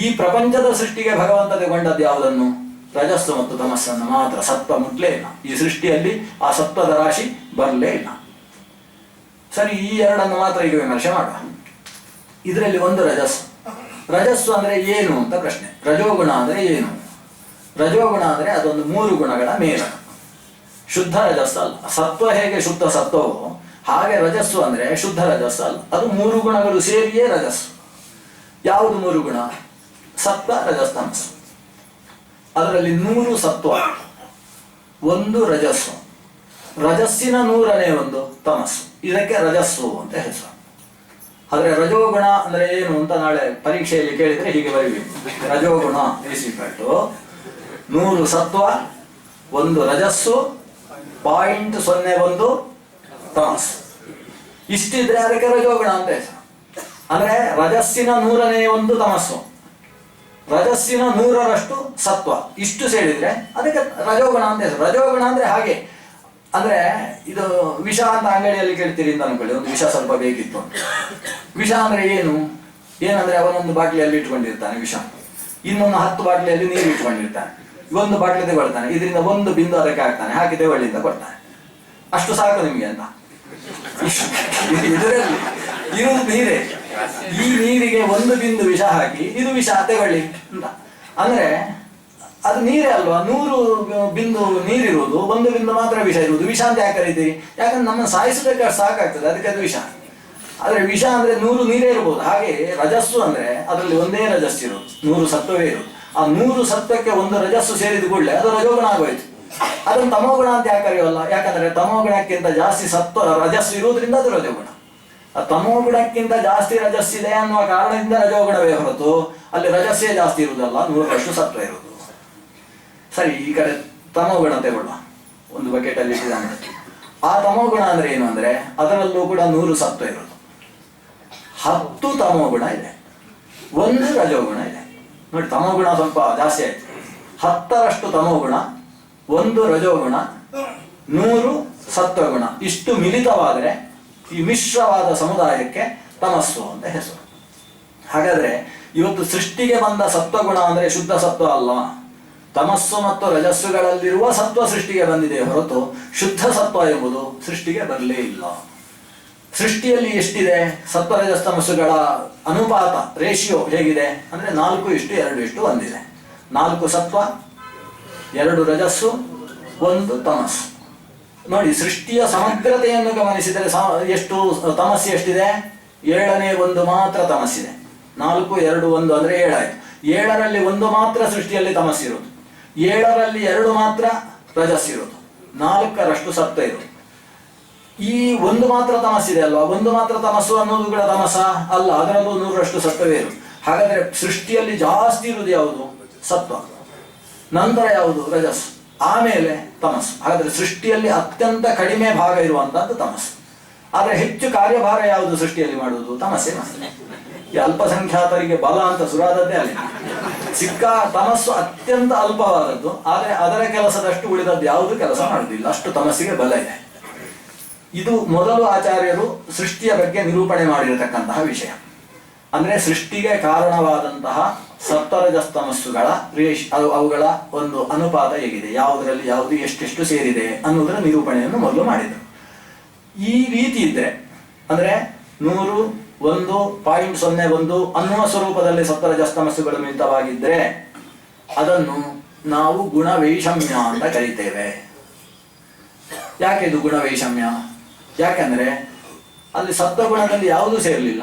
ಈ ಪ್ರಪಂಚದ ಸೃಷ್ಟಿಗೆ ಭಗವಂತ ತಗೊಂಡದ್ದು ಯಾವುದನ್ನು? ರಜಸ್ಸು ಮತ್ತು ತಮಸ್ಸನ್ನು ಮಾತ್ರ. ಸತ್ವ ಮುಟ್ಲೇ ಇಲ್ಲ. ಈ ಸೃಷ್ಟಿಯಲ್ಲಿ ಆ ಸತ್ವದ ರಾಶಿ ಬರಲೇ ಇಲ್ಲ. ಸರಿ, ಈ ಎರಡನ್ನು ಮಾತ್ರ ಈಗ ವಿಮರ್ಶೆ ಮಾಡುವ. ಇದರಲ್ಲಿ ಒಂದು ರಜಸ್ಸು. ರಜಸ್ಸು ಅಂದ್ರೆ ಏನು ಅಂತ ಪ್ರಶ್ನೆ. ರಜೋಗುಣ ಅಂದ್ರೆ ಏನು? ರಜೋಗುಣ ಅಂದ್ರೆ ಅದೊಂದು 3 ಗುಣಗಳ ಮೇಲ. ಶುದ್ಧ ರಜಸ್ಸು ಅಲ್ಲ. ಸತ್ವ ಹೇಗೆ ಶುದ್ಧ ಸತ್ವವೋ ಹಾಗೆ ರಜಸ್ಸು ಅಂದ್ರೆ ಶುದ್ಧ ರಜಸ್ಸು ಅಲ್ಲ. ಅದು 3 ಗುಣಗಳು ಸೇರಿಯೇ ರಜಸ್ಸು. ಯಾವುದು 3 ಗುಣ? ಸತ್ವ ರಜಸ್ ತಮಸ್ಸು. ಅದರಲ್ಲಿ 100 ಸತ್ವ, 1 ರಜಸ್ಸು. ರಜಸ್ಸಿನ 100ನೇ ಒಂದು ತಮಸ್ಸು. ಇದಕ್ಕೆ ರಜಸ್ಸು ಅಂತ ಹೆಸರು. ಆದ್ರೆ ರಜೋಗುಣ ಅಂದ್ರೆ ಏನು ಅಂತ ನಾಳೆ ಪರೀಕ್ಷೆಯಲ್ಲಿ ಕೇಳಿದ್ರೆ ಹೀಗೆ ಬರೀಬೇಕು. ರಜೋಗುಣ ಇಸಿಪಟ್ಟು 100 ಸತ್ವ, 1 ರಜಸ್ಸು, 0.01 ತಮಸ್ಸು. ಇಷ್ಟಿದ್ರೆ ಅದಕ್ಕೆ ರಜೋಗುಣ ಅಂತ ಹೆಸರು. ಅಂದ್ರೆ ರಜಸ್ಸಿನ 100ನೇ ಒಂದು ತಮಸ್ಸು, ರಜಸ್ಸಿನ 100ರಷ್ಟು ಸತ್ವ, ಇಷ್ಟು ಸೇರಿದ್ರೆ ಅದಕ್ಕೆ ರಜೋಗುಣ ಅಂತ ಹೆಸರು. ರಜೋಗುಣ ಅಂದ್ರೆ ಹಾಗೆ. ಅಂದ್ರೆ ಇದು ವಿಷ ಅಂತ ಅಂಗಡಿಯಲ್ಲಿ ಕೇಳ್ತೀರಿ ಅಂತ ಅನ್ಕೊಳ್ಳಿ. ಒಂದು ವಿಷ ಸ್ವಲ್ಪ ಬೇಕಿತ್ತು. ವಿಷ ಅಂದ್ರೆ ಏನು? ಏನಂದ್ರೆ ಅವನೊಂದು ಬಾಟ್ಲಿಯಲ್ಲಿ ಇಟ್ಕೊಂಡಿರ್ತಾನೆ ವಿಷ, ಇನ್ನೊಂದು 10 ಬಾಟ್ಲಿಯಲ್ಲಿ ನೀರು ಇಟ್ಕೊಂಡಿರ್ತಾನೆ. ಒಂದು ಬಾಟ್ಲಿ ತಗೊಳ್ತಾನೆ, ಇದರಿಂದ 1 ಬಿಂದು ಅದಕ್ಕೆ ಹಾಕ್ತಾನೆ, ಹಾಕಿ ತಗೊಳ್ಳಿಂದ ಕೊಡ್ತಾನೆ. ಅಷ್ಟು ಸಾಕು ನಿಮ್ಗೆ ಅಂತ. ಇದರಲ್ಲಿ ಇರುವುದು ನೀರೇ. ಈ ನೀರಿಗೆ 1 ಬಿಂದು ವಿಷ ಹಾಕಿ ಇದು ವಿಷ ತಗೊಳ್ಳಿ ಅಂತ ಅಂದ್ರೆ ಅದು ನೀರೇ ಅಲ್ವಾ. 100 ಬಿಂದು ನೀರಿರುವುದು, 1 ಬಿಂದು ಮಾತ್ರ ವಿಷ ಇರುವುದು. ವಿಷ ಅಂತ ಯಾಕೆ ಕರೀತೀವಿ? ಯಾಕಂದ್ರೆ ನಮ್ಮನ್ನು ಸಾಯಿಸೋದಕ್ಕೆ ಅಷ್ಟು ಸಾಕಾಗ್ತದೆ, ಅದಕ್ಕೆ ಅದು ವಿಷ. ಆದ್ರೆ ವಿಷ ಅಂದ್ರೆ 100 ನೀರೇ ಇರ್ಬೋದು. ಹಾಗೆ ರಜಸ್ಸು ಅಂದ್ರೆ ಅದರಲ್ಲಿ ಒಂದೇ ರಜಸ್ಸು ಇರೋದು, 100 ಸತ್ವವೇ ಇರೋದು. ಆ 100 ಸತ್ವಕ್ಕೆ 1 ರಜಸ್ಸು ಸೇರಿದ ಕೂಡಲೇ ಅದು ರಜೋಗುಣ ಆಗೋಯ್ತು. ಅದನ್ನು ತಮೋಗುಣ ಅಂತ ಯಾಕೆ ಕರೆಯೋಲ್ಲ? ಯಾಕಂದ್ರೆ ತಮೋಗುಣಕ್ಕಿಂತ ಜಾಸ್ತಿ ಸತ್ವ ರಜಸ್ಸು ಇರುವುದರಿಂದ ಅದು ರಜೋಗುಣ. ಆ ತಮೋಗುಣಕ್ಕಿಂತ ಜಾಸ್ತಿ ರಜಸ್ಸಿದೆ ಅನ್ನುವ ಕಾರಣದಿಂದ ರಜೋಗುಣವೇ ಹೊರತು ಅಲ್ಲಿ ರಜಸ್ಸೇ ಜಾಸ್ತಿ ಇರುವುದಲ್ಲ, 100ರಷ್ಟು ಸತ್ವ ಇರುವುದು. ಸರಿ, ಈ ಕಡೆ ತಮೋಗುಣ ತಗೊಳ್ಳುವ. ಒಂದು ಬಕೆಟ್ ಅಲ್ಲಿ ಇಟ್ಟಿದ್ದಾನೆ. ಆ ತಮೋಗುಣ ಅಂದ್ರೆ ಏನು ಅಂದ್ರೆ ಅದರಲ್ಲೂ ಕೂಡ 100 ಸತ್ವ ಇರೋದು. 10 ತಮೋಗುಣ ಇದೆ, 1 ರಜೋಗುಣ ಇದೆ. ನೋಡಿ, ತಮೋಗುಣ ಸ್ವಲ್ಪ ಜಾಸ್ತಿ ಆಯ್ತು. 10ರಷ್ಟು ತಮೋಗುಣ, 1 ರಜೋಗುಣ, 100 ಸತ್ವಗುಣ. ಇಷ್ಟು ಮಿಲಿತವಾದರೆ ಈ ಮಿಶ್ರವಾದ ಸಮುದಾಯಕ್ಕೆ ತಮಸ್ಸು ಅಂತ ಹೆಸರು. ಹಾಗಾದ್ರೆ ಇವತ್ತು ಸೃಷ್ಟಿಗೆ ಬಂದ ಸತ್ವಗುಣ ಅಂದ್ರೆ ಶುದ್ಧ ಸತ್ವ ಅಲ್ಲ. ತಮಸ್ಸು ಮತ್ತು ರಜಸ್ಸುಗಳಲ್ಲಿರುವ ಸತ್ವ ಸೃಷ್ಟಿಗೆ ಬಂದಿದೆ ಹೊರತು ಶುದ್ಧ ಸತ್ವ ಎಂಬುದು ಸೃಷ್ಟಿಗೆ ಬರಲೇ ಇಲ್ಲ. ಸೃಷ್ಟಿಯಲ್ಲಿ ಎಷ್ಟಿದೆ? ಸತ್ವ ರಜಸ್ ತಮಸ್ಸುಗಳ ಅನುಪಾತ ರೇಷಿಯೋ ಹೇಗಿದೆ ಅಂದರೆ 4:2:1 ಇದೆ. 4 ಸತ್ವ, 2 ರಜಸ್ಸು, 1 ತಮಸ್ಸು. ನೋಡಿ, ಸೃಷ್ಟಿಯ ಸಮಗ್ರತೆಯನ್ನು ಗಮನಿಸಿದರೆ ಎಷ್ಟು ತಮಸ್ಸು ಎಷ್ಟಿದೆ? 7ನೇ 1 ಮಾತ್ರ ತಮಸ್ಸಿದೆ. 4, 2, 1 ಅಂದರೆ 7 ಆಯ್ತು. 7ರಲ್ಲಿ 1 ಮಾತ್ರ ಸೃಷ್ಟಿಯಲ್ಲಿ ತಮಸ್ಸಿರೋದು, 7ರಲ್ಲಿ 2 ಮಾತ್ರ ರಜಸ್ಸಿರೋದು, 4ರಷ್ಟು ಸತ್ವ ಇರೋದು. ಈ 1 ಮಾತ್ರ ತಮಸ್ಸಿದೆ ಅಲ್ವಾ? 1 ಮಾತ್ರ ತಮಸ್ಸು ಅನ್ನೋದು ಕೂಡ ತಮಸ್ಸ ಅಲ್ಲ, ಅದರಲ್ಲೂ 100ರಷ್ಟು ಸತ್ವವೇ ಇರೋದು. ಹಾಗಾದ್ರೆ ಸೃಷ್ಟಿಯಲ್ಲಿ ಜಾಸ್ತಿ ಇರುವುದು ಯಾವುದು? ಸತ್ವ. ನಂತರ ಯಾವುದು? ರಜಸ್ಸು, ಆಮೇಲೆ ತಮಸ್ಸು. ಹಾಗಾದ್ರೆ ಸೃಷ್ಟಿಯಲ್ಲಿ ಅತ್ಯಂತ ಕಡಿಮೆ ಭಾಗ ಇರುವಂತಹದ್ದು ತಮಸ್ಸು. ಆದರೆ ಹೆಚ್ಚು ಕಾರ್ಯಭಾರ ಯಾವುದು ಸೃಷ್ಟಿಯಲ್ಲಿ ಮಾಡುವುದು? ತಮಸ್ಸೇ ಮಾತ್ರ. ಈ ಅಲ್ಪಸಂಖ್ಯಾತರಿಗೆ ಬಲ ಅಂತ ಸುರಾದದ್ದೇ ಅಲ್ಲಿ ಸಿಕ್ಕ ತಮಸ್ಸು ಅತ್ಯಂತ ಅಲ್ಪವಾದದ್ದು, ಆದರೆ ಅದರ ಕೆಲಸದಷ್ಟು ಉಳಿದದ್ದು ಯಾವುದು ಕೆಲಸ ಮಾಡುವುದಿಲ್ಲ, ಅಷ್ಟು ತಮಸ್ಸಿಗೆ ಬಲ ಇದೆ. ಇದು ಮೊದಲು ಆಚಾರ್ಯರು ಸೃಷ್ಟಿಯ ಬಗ್ಗೆ ನಿರೂಪಣೆ ಮಾಡಿರತಕ್ಕಂತಹ ವಿಷಯ. ಅಂದ್ರೆ ಸೃಷ್ಟಿಗೆ ಕಾರಣವಾದಂತಹ ಸತ್ವರಜಸ್ತಮಸ್ಸುಗಳ ಅವುಗಳ ಒಂದು ಅನುಪಾತ ಹೇಗಿದೆ, ಯಾವುದರಲ್ಲಿ ಯಾವುದು ಎಷ್ಟೆಷ್ಟು ಸೇರಿದೆ ಅನ್ನೋದರ ನಿರೂಪಣೆಯನ್ನು ಮೊದಲು ಮಾಡಿದರು. ಈ ರೀತಿ ಇದ್ರೆ ಅಂದ್ರೆ 101.01 ಅನ್ನುವ ಸ್ವರೂಪದಲ್ಲಿ ಸತ್ವರಜಸ್ತಮಸ್ಸುಗಳು ಮಿಳಿತವಾಗಿದ್ರೆ ಅದನ್ನು ನಾವು ಗುಣವೈಷಮ್ಯ ಅಂತ ಕರೀತೇವೆ. ಯಾಕೆ ಇದು ಗುಣವೈಷಮ್ಯ? ಯಾಕೆಂದ್ರೆ ಅಲ್ಲಿ ಸತ್ವಗುಣದಲ್ಲಿ ಯಾವುದೂ ಸೇರಲಿಲ್ಲ,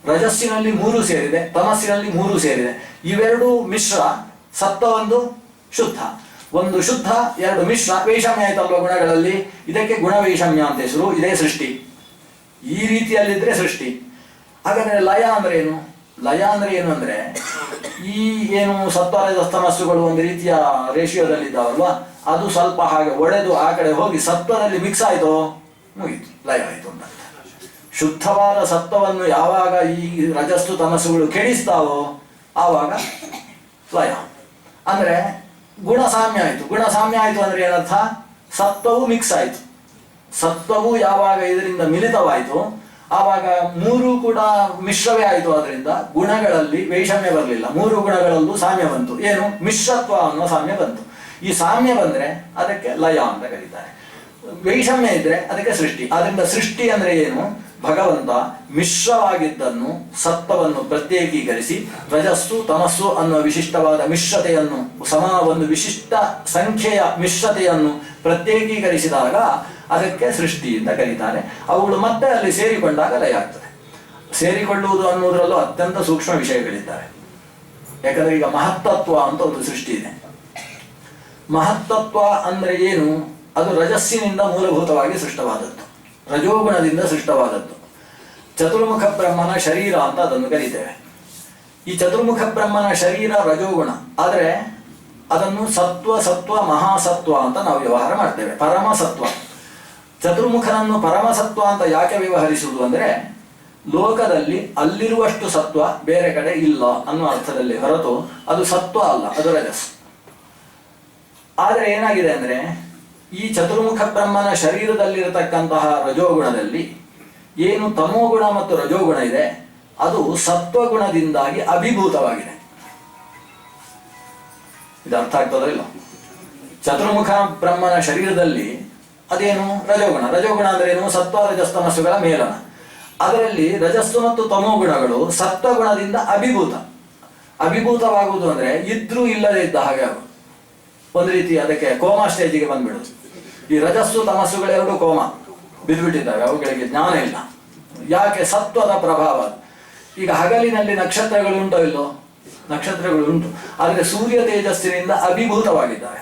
ರಜಸ್ಸಿನಲ್ಲಿ 3 ಸೇರಿದೆ, ತಮಸ್ಸಿನಲ್ಲಿ 3 ಸೇರಿದೆ. ಇವೆರಡು ಮಿಶ್ರ, ಸತ್ವ 1 ಶುದ್ಧ, 1 ಶುದ್ಧ 2 ಮಿಶ್ರ, ವೈಷಮ್ಯ ಆಯ್ತಲ್ವ ಗುಣಗಳಲ್ಲಿ. ಇದಕ್ಕೆ ಗುಣವೈಷಮ್ಯ ಅಂತ ಹೆಸರು. ಇದೇ ಸೃಷ್ಟಿ. ಈ ರೀತಿಯಲ್ಲಿದ್ರೆ ಸೃಷ್ಟಿ. ಹಾಗಾದ್ರೆ ಲಯ ಅಂದ್ರೆ ಏನು? ಲಯ ಅಂದ್ರೆ ಏನು ಅಂದ್ರೆ ಈ ಏನು ಸತ್ವರಜಸ್ತಮಸ್ಸುಗಳು ಒಂದು ರೀತಿಯ ರೇಷಿಯೋದಲ್ಲಿ ಇದ್ದಾವಲ್ವಾ, ಅದು ಸ್ವಲ್ಪ ಹಾಗೆ ಒಡೆದು ಆ ಕಡೆ ಹೋಗಿ ಸತ್ವದಲ್ಲಿ ಮಿಕ್ಸ್ ಆಯ್ತೋ, ಮುಗೀತು, ಲಯ ಆಯ್ತು ಅಂತ. ಶುದ್ಧವಾದ ಸತ್ವವನ್ನು ಯಾವಾಗ ಈ ರಜಸ್ಸು ತಮಸ್ಸುಗಳು ಕೆಡಿಸ್ತಾವೋ ಆವಾಗ ಲಯ. ಅಂದ್ರೆ ಗುಣಸಾಮ್ಯ ಆಯ್ತು. ಗುಣಸಾಮ್ಯ ಆಯ್ತು ಅಂದ್ರೆ ಏನರ್ಥ? ಸತ್ವವು ಮಿಕ್ಸ್ ಆಯ್ತು. ಸತ್ವವು ಯಾವಾಗ ಇದರಿಂದ ಮಿಲಿತವಾಯಿತು ಆವಾಗ 3 ಕೂಡ ಮಿಶ್ರವೇ ಆಯಿತು. ಅದರಿಂದ ಗುಣಗಳಲ್ಲಿ ವೈಷಮ್ಯ ಬರಲಿಲ್ಲ, 3 ಗುಣಗಳಲ್ಲೂ ಸಾಮ್ಯ ಬಂತು. ಏನು? ಮಿಶ್ರತ್ವ ಅನ್ನೋ ಸಾಮ್ಯ ಬಂತು. ಈ ಸಾಮ್ಯ ಬಂದ್ರೆ ಅದಕ್ಕೆ ಲಯ ಅಂತ ಕರೀತಾರೆ. ವೈಷಮ್ಯ ಇದ್ರೆ ಅದಕ್ಕೆ ಸೃಷ್ಟಿ. ಆದ್ರಿಂದ ಸೃಷ್ಟಿ ಅಂದ್ರೆ ಏನು? ಭಗವಂತ ಮಿಶ್ರವಾಗಿದ್ದನ್ನು ಸತ್ವವನ್ನು ಪ್ರತ್ಯೇಕೀಕರಿಸಿ ರಜಸ್ಸು ತಮಸ್ಸು ಅನ್ನುವ ವಿಶಿಷ್ಟವಾದ ಮಿಶ್ರತೆಯನ್ನು ಒಂದು ವಿಶಿಷ್ಟ ಸಂಖ್ಯೆಯ ಮಿಶ್ರತೆಯನ್ನು ಪ್ರತ್ಯೇಕೀಕರಿಸಿದಾಗ ಅದಕ್ಕೆ ಸೃಷ್ಟಿ ಅಂತ ಕರೀತಾರೆ. ಅವುಗಳು ಮತ್ತೆ ಅಲ್ಲಿ ಸೇರಿಕೊಂಡಾಗ ಲಯ ಆಗ್ತದೆ. ಸೇರಿಕೊಳ್ಳುವುದು ಅನ್ನೋದ್ರಲ್ಲೂ ಅತ್ಯಂತ ಸೂಕ್ಷ್ಮ ವಿಷಯಗಳಿದ್ದಾರೆ. ಯಾಕಂದ್ರೆ ಈಗ ಮಹತ್ತತ್ವ ಅಂತ ಒಂದು ಸೃಷ್ಟಿ ಇದೆ. ಮಹತ್ತತ್ವ ಅಂದ್ರೆ ಏನು? ಅದು ರಜಸ್ಸಿನಿಂದ ಮೂಲಭೂತವಾಗಿ ಸೃಷ್ಟವಾದದ್ದು, ರಜೋಗುಣದಿಂದ ಸೃಷ್ಟವಾದದ್ದು. ಚತುರ್ಮುಖ ಬ್ರಹ್ಮನ ಶರೀರ ಅಂತ ಅದನ್ನು ಕರೀತೇವೆ. ಈ ಚತುರ್ಮುಖ ಬ್ರಹ್ಮನ ಶರೀರ ರಜೋಗುಣ, ಆದರೆ ಅದನ್ನು ಸತ್ವ ಮಹಾಸತ್ವ ಅಂತ ನಾವು ವ್ಯವಹಾರ ಮಾಡ್ತೇವೆ. ಪರಮಸತ್ವ. ಚತುರ್ಮುಖನನ್ನು ಪರಮಸತ್ವ ಅಂತ ಯಾಕೆ ವ್ಯವಹರಿಸುವುದು ಅಂದ್ರೆ ಲೋಕದಲ್ಲಿ ಅಲ್ಲಿರುವಷ್ಟು ಸತ್ವ ಬೇರೆ ಕಡೆ ಇಲ್ಲ ಅನ್ನುವ ಅರ್ಥದಲ್ಲಿ ಹೊರತು ಅದು ಸತ್ವ ಅಲ್ಲ, ಅದು ರಜಸ್. ಆದರೆ ಏನಾಗಿದೆ ಅಂದ್ರೆ ಈ ಚತುರ್ಮುಖ ಬ್ರಹ್ಮನ ಶರೀರದಲ್ಲಿರತಕ್ಕಂತಹ ರಜೋಗುಣದಲ್ಲಿ ಏನು ತಮೋಗುಣ ಮತ್ತು ರಜೋಗುಣ ಇದೆ ಅದು ಸತ್ವಗುಣದಿಂದಾಗಿ ಅಭಿಭೂತವಾಗಿದೆ. ಇದು ಅರ್ಥ ಆಗ್ತದೋ ಇಲ್ಲ? ಚತುರ್ಮುಖ ಬ್ರಹ್ಮನ ಶರೀರದಲ್ಲಿ ಅದೇನು? ರಜೋಗುಣ. ರಜೋಗುಣ ಅಂದ್ರೆ ಏನು? ಸತ್ವ ರಜಸ್ತಮಸ್ಸುಗಳ ಮೇಲನ. ಅದರಲ್ಲಿ ರಜಸ್ಸು ಮತ್ತು ತಮೋಗುಣಗಳು ಸತ್ವಗುಣದಿಂದ ಅಭಿಭೂತವಾಗುವುದು ಅಂದ್ರೆ ಇದ್ರೂ ಇಲ್ಲದೆ ಇದ್ದ ಹಾಗೆ ಆಗುವುದು. ಒಂದು ರೀತಿ ಅದಕ್ಕೆ ಕೋಮಾ ಸ್ಟೇಜಿಗೆ ಬಂದ್ಬಿಡುದು. ಈ ರಜಸ್ಸು ತಮಸ್ಸುಗಳೆರಡು ಕೋಮಾ ಬಿದ್ದುಬಿಟ್ಟಿದ್ದಾವೆ, ಅವುಗಳಿಗೆ ಜ್ಞಾನ ಇಲ್ಲ. ಯಾಕೆ? ಸತ್ವದ ಪ್ರಭಾವ. ಈಗ ಹಗಲಿನಲ್ಲಿ ನಕ್ಷತ್ರಗಳು ಉಂಟೋ ಇಲ್ಲೋ? ನಕ್ಷತ್ರಗಳು ಉಂಟು, ಆದರೆ ಸೂರ್ಯ ತೇಜಸ್ಸಿನಿಂದ ಅಭಿಭೂತವಾಗಿದ್ದಾವೆ,